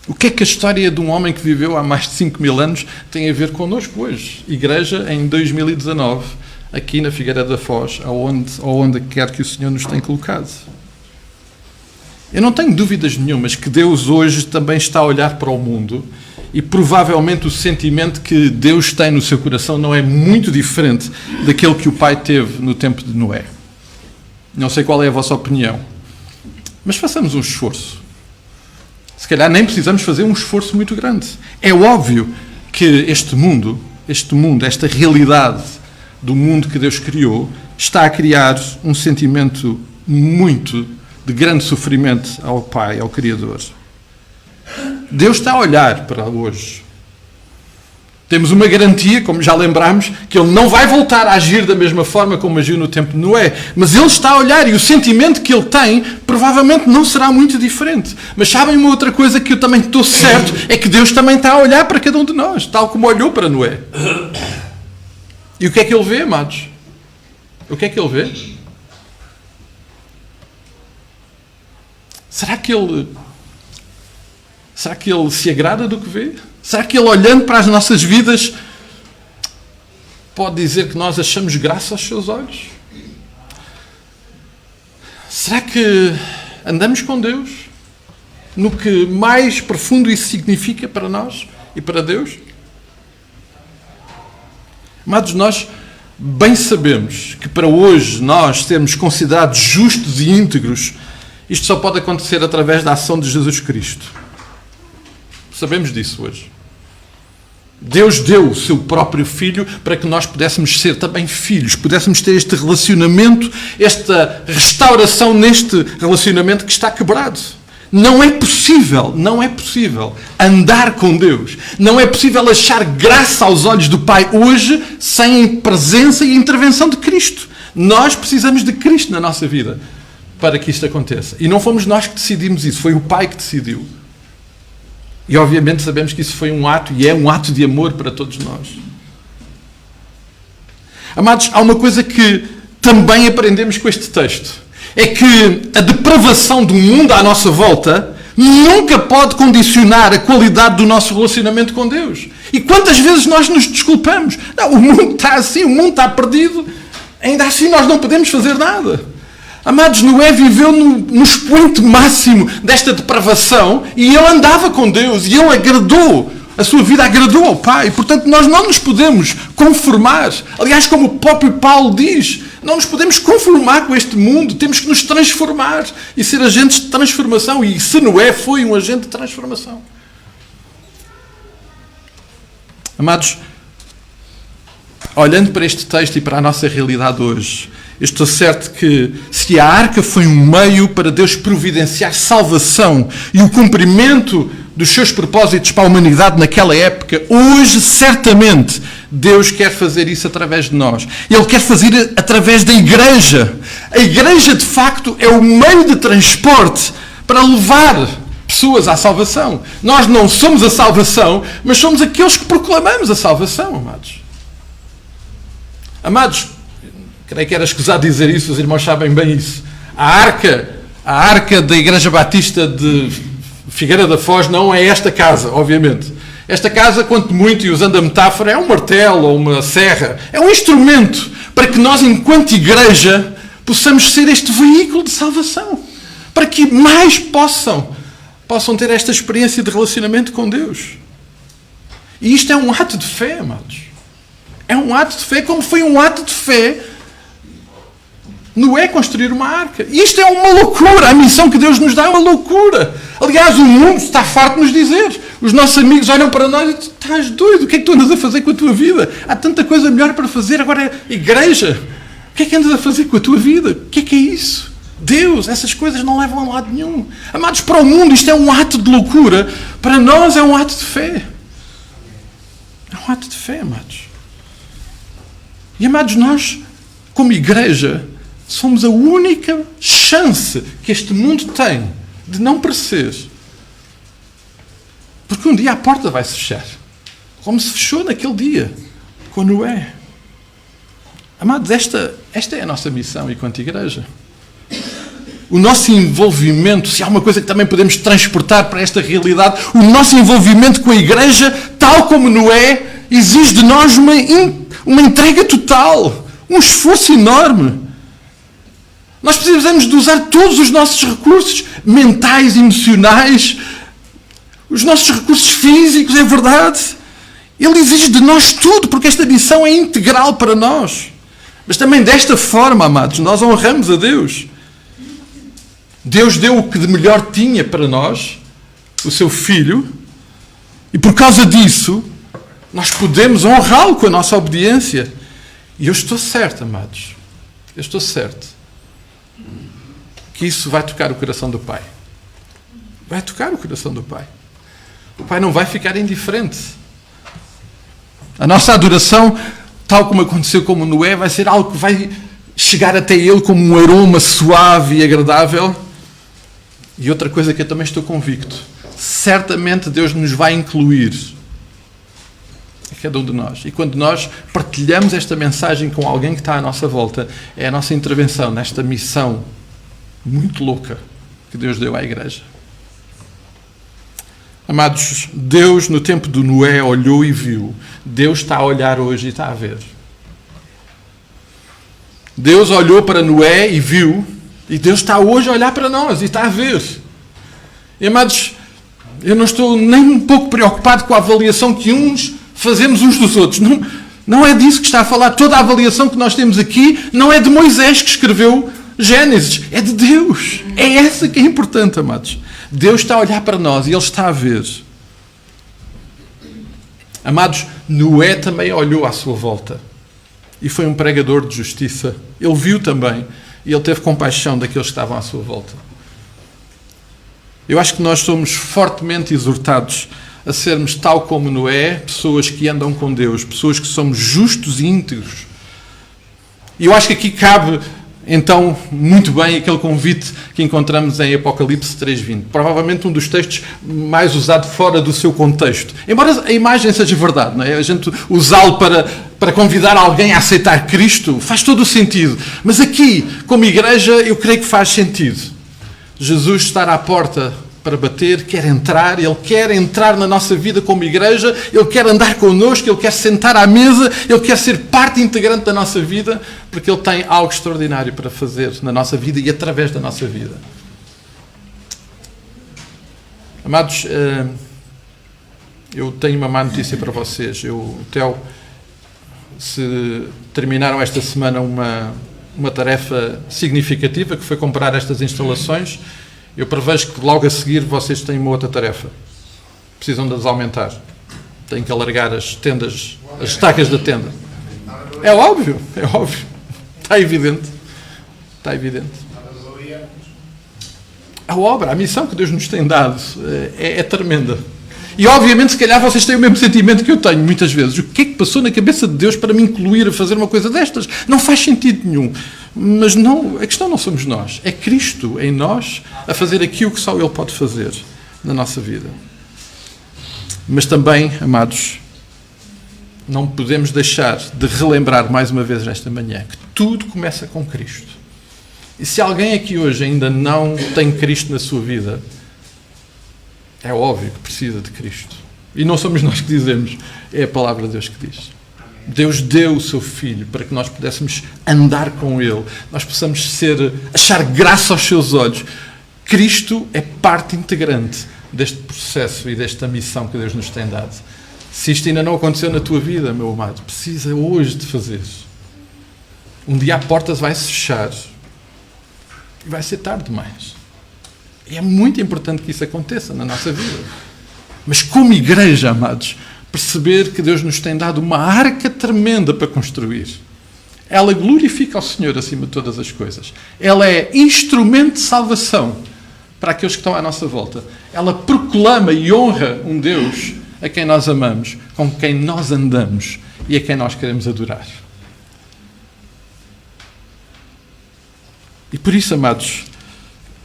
O que é que a história de um homem que viveu há mais de 5.000 anos tem a ver connosco hoje? Igreja, em 2019, aqui na Figueira da Foz, onde quer que o Senhor nos tenha colocado. Eu não tenho dúvidas nenhumas que Deus hoje também está a olhar para o mundo e provavelmente o sentimento que Deus tem no seu coração não é muito diferente daquele que o Pai teve no tempo de Noé. Não sei qual é a vossa opinião, mas façamos um esforço. Se calhar nem precisamos fazer um esforço muito grande. É óbvio que este mundo, esta realidade do mundo que Deus criou, está a criar um sentimento muito de grande sofrimento ao Pai, ao Criador. Deus está a olhar para hoje. Temos uma garantia, como já lembramos, que Ele não vai voltar a agir da mesma forma como agiu no tempo de Noé. Mas Ele está a olhar e o sentimento que Ele tem provavelmente não será muito diferente. Mas sabem uma outra coisa que eu também estou certo? É que Deus também está a olhar para cada um de nós, tal como olhou para Noé. E o que é que Ele vê, amados? O que é que Ele vê? Será que Ele se agrada do que vê? Será que Ele, olhando para as nossas vidas, pode dizer que nós achamos graça aos seus olhos? Será que andamos com Deus no que mais profundo isso significa para nós e para Deus? Amados, nós bem sabemos que para hoje nós sermos considerados justos e íntegros, isto só pode acontecer através da ação de Jesus Cristo. Sabemos disso hoje. Deus deu o seu próprio Filho para que nós pudéssemos ser também filhos, pudéssemos ter este relacionamento, esta restauração neste relacionamento que está quebrado. Não é possível andar com Deus. Não é possível achar graça aos olhos do Pai hoje sem a presença e a intervenção de Cristo. Nós precisamos de Cristo na nossa vida para que isto aconteça. E não fomos nós que decidimos isso, foi o Pai que decidiu. E obviamente sabemos que isso foi um ato e é um ato de amor para todos nós. Amados, há uma coisa que também aprendemos com este texto. É que a depravação do mundo à nossa volta nunca pode condicionar a qualidade do nosso relacionamento com Deus. E quantas vezes nós nos desculpamos? Não, o mundo está assim, o mundo está perdido, ainda assim nós não podemos fazer nada. Amados, Noé viveu no expoente máximo desta depravação e ele andava com Deus e ele agradou, a sua vida agradou ao Pai. Portanto, nós não nos podemos conformar. Aliás, como o próprio Paulo diz, não nos podemos conformar com este mundo, temos que nos transformar e ser agentes de transformação. E se Noé foi um agente de transformação. Amados, olhando para este texto e para a nossa realidade hoje, eu estou certo que se a arca foi um meio para Deus providenciar salvação e o cumprimento dos seus propósitos para a humanidade naquela época, hoje certamente Deus quer fazer isso através de nós. Ele quer fazer através da igreja. A igreja, de facto, é o meio de transporte para levar pessoas à salvação. Nós não somos a salvação, mas somos aqueles que proclamamos a salvação, amados. Amados, creio que era escusado dizer isso, os irmãos sabem bem isso. A arca da Igreja Batista de Figueira da Foz não é esta casa, obviamente. Esta casa, quanto muito, e usando a metáfora, é um martelo ou uma serra. É um instrumento para que nós, enquanto igreja, possamos ser este veículo de salvação. Para que mais possam ter esta experiência de relacionamento com Deus. E isto é um ato de fé, amados. É um ato de fé, como foi um ato de fé Noé construir uma arca. Isto é uma loucura. A missão que Deus nos dá é uma loucura. Aliás, o mundo está farto de nos dizer. Os nossos amigos olham para nós e dizem: estás doido? O que é que tu andas a fazer com a tua vida? Há tanta coisa melhor para fazer. Agora é igreja. O que é que andas a fazer com a tua vida? O que é isso? Deus, essas coisas não levam a lado nenhum. Amados, para o mundo isto é um ato de loucura. Para nós é um ato de fé. É um ato de fé, amados. E, amados, nós, como igreja, somos a única chance que este mundo tem de não perecer. Porque um dia a porta vai se fechar. Como se fechou naquele dia, com Noé. Amados, esta é a nossa missão enquanto igreja. O nosso envolvimento, se há uma coisa que também podemos transportar para esta realidade, o nosso envolvimento com a igreja, tal como Noé, exige de nós uma entrega total, um esforço enorme. Nós precisamos de usar todos os nossos recursos mentais, emocionais, os nossos recursos físicos, é verdade. Ele exige de nós tudo, porque esta missão é integral para nós. Mas também desta forma, amados, nós honramos a Deus. Deus deu o que de melhor tinha para nós, o seu Filho, e por causa disso, nós podemos honrá-lo com a nossa obediência. E eu estou certo, amados, eu estou certo, que isso vai tocar o coração do Pai. Vai tocar o coração do Pai. O Pai não vai ficar indiferente. A nossa adoração, tal como aconteceu com Noé, vai ser algo que vai chegar até Ele como um aroma suave e agradável. E outra coisa que eu também estou convicto, certamente Deus nos vai incluir a cada um de nós. E quando nós partilhamos esta mensagem com alguém que está à nossa volta, é a nossa intervenção nesta missão muito louca que Deus deu à igreja. Amados, Deus no tempo de Noé olhou e viu. Deus está a olhar hoje e está a ver. Deus olhou para Noé e viu. E Deus está hoje a olhar para nós e está a ver. E, amados, eu não estou nem um pouco preocupado com a avaliação que uns fazemos uns dos outros. Não é disso que está a falar. Toda a avaliação que nós temos aqui não é de Moisés que escreveu Gênesis. É de Deus. É essa que é importante, amados. Deus está a olhar para nós e Ele está a ver. Amados, Noé também olhou à sua volta. E foi um pregador de justiça. Ele viu também. E ele teve compaixão daqueles que estavam à sua volta. Eu acho que nós somos fortemente exortados a sermos, tal como Noé, pessoas que andam com Deus, pessoas que somos justos e íntegros. E eu acho que aqui cabe, então, muito bem aquele convite que encontramos em Apocalipse 3:20. Provavelmente um dos textos mais usado fora do seu contexto. Embora a imagem seja verdade, não é? A gente usá-lo para convidar alguém a aceitar Cristo faz todo o sentido. Mas aqui, como igreja, eu creio que faz sentido. Jesus estar à porta para bater, quer entrar, Ele quer entrar na nossa vida como igreja, Ele quer andar connosco, Ele quer sentar à mesa, Ele quer ser parte integrante da nossa vida, porque Ele tem algo extraordinário para fazer na nossa vida e através da nossa vida. Amados, eu tenho uma má notícia para vocês. O Theo, se terminaram esta semana uma tarefa significativa, que foi comprar estas instalações, eu prevejo que logo a seguir vocês têm uma outra tarefa. Precisam de as aumentar. Têm que alargar as tendas, as estacas da tenda. É óbvio, é óbvio. Está evidente. Está evidente. A obra, a missão que Deus nos tem dado é tremenda. E obviamente, se calhar, vocês têm o mesmo sentimento que eu tenho muitas vezes. O que é que passou na cabeça de Deus para me incluir a fazer uma coisa destas? Não faz sentido nenhum. Mas não, a questão não somos nós. É Cristo em nós a fazer aquilo que só Ele pode fazer na nossa vida. Mas também, amados, não podemos deixar de relembrar mais uma vez nesta manhã que tudo começa com Cristo. E se alguém aqui hoje ainda não tem Cristo na sua vida, é óbvio que precisa de Cristo. E não somos nós que dizemos, é a palavra de Deus que diz. Deus deu o seu Filho para que nós pudéssemos andar com Ele, nós possamos achar graça aos seus olhos. Cristo é parte integrante deste processo e desta missão que Deus nos tem dado. Se isto ainda não aconteceu na tua vida, meu amado, precisa hoje de fazer. Um dia a porta vai se fechar e vai ser tarde demais. E é muito importante que isso aconteça na nossa vida. Mas como igreja, amados, perceber que Deus nos tem dado uma arca tremenda para construir. Ela glorifica ao Senhor acima de todas as coisas. Ela é instrumento de salvação para aqueles que estão à nossa volta. Ela proclama e honra um Deus a quem nós amamos, com quem nós andamos e a quem nós queremos adorar. E por isso, amados,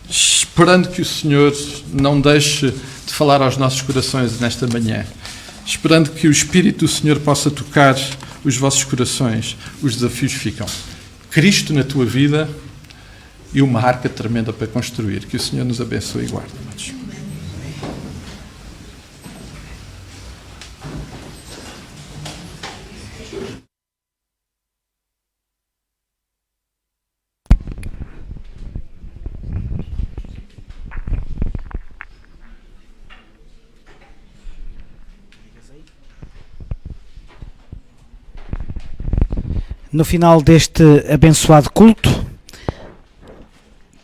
esperando que o Senhor não deixe de falar aos nossos corações nesta manhã, esperando que o Espírito do Senhor possa tocar os vossos corações, os desafios ficam. Cristo na tua vida e uma arca tremenda para construir. Que o Senhor nos abençoe e guarde, amados. No final deste abençoado culto,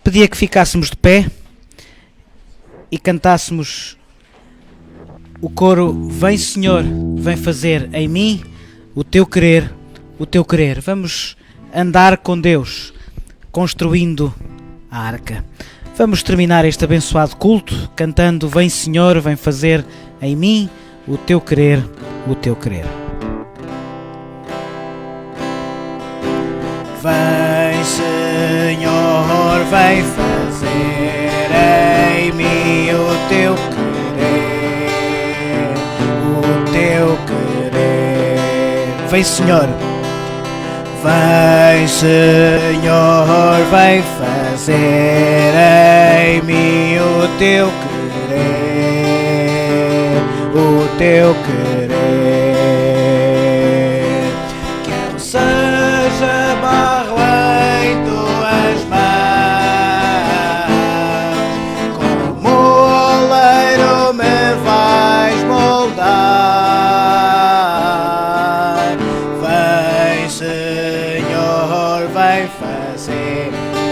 pedia que ficássemos de pé e cantássemos o coro Vem Senhor, vem fazer em mim o teu querer, o teu querer. Vamos andar com Deus, construindo a arca. Vamos terminar este abençoado culto cantando Vem Senhor, vem fazer em mim o teu querer, o teu querer. Vem Senhor, vem fazer em mim o teu querer, o teu querer. Vem Senhor, vem Senhor, vem fazer em mim o teu querer, o teu querer. Que eu seja barro em tuas mãos, como oleiro me vais moldar. Vem Senhor, vem fazer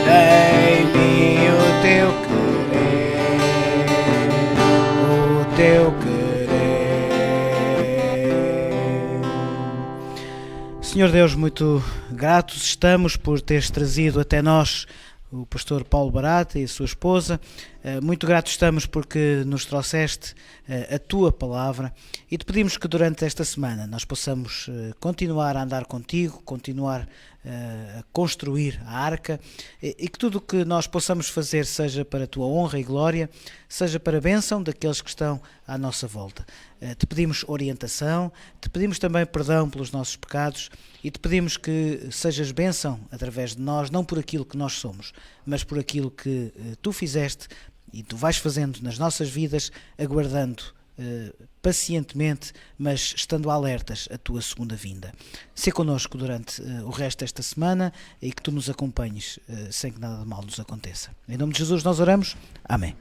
em mim o teu querer, o teu querer. Senhor Deus, muito gratos estamos por teres trazido até nós o pastor Paulo Barata e a sua esposa. Muito gratos estamos porque nos trouxeste a tua palavra e te pedimos que durante esta semana nós possamos continuar a andar contigo, continuar a construir a arca e que tudo o que nós possamos fazer seja para a tua honra e glória, seja para a bênção daqueles que estão à nossa volta. Te pedimos orientação, te pedimos também perdão pelos nossos pecados e te pedimos que sejas bênção através de nós, não por aquilo que nós somos, mas por aquilo que tu fizeste e tu vais fazendo nas nossas vidas, aguardando pacientemente, mas estando alertas a tua segunda vinda. Sê connosco durante o resto desta semana e que tu nos acompanhes sem que nada de mal nos aconteça. Em nome de Jesus nós oramos. Amém.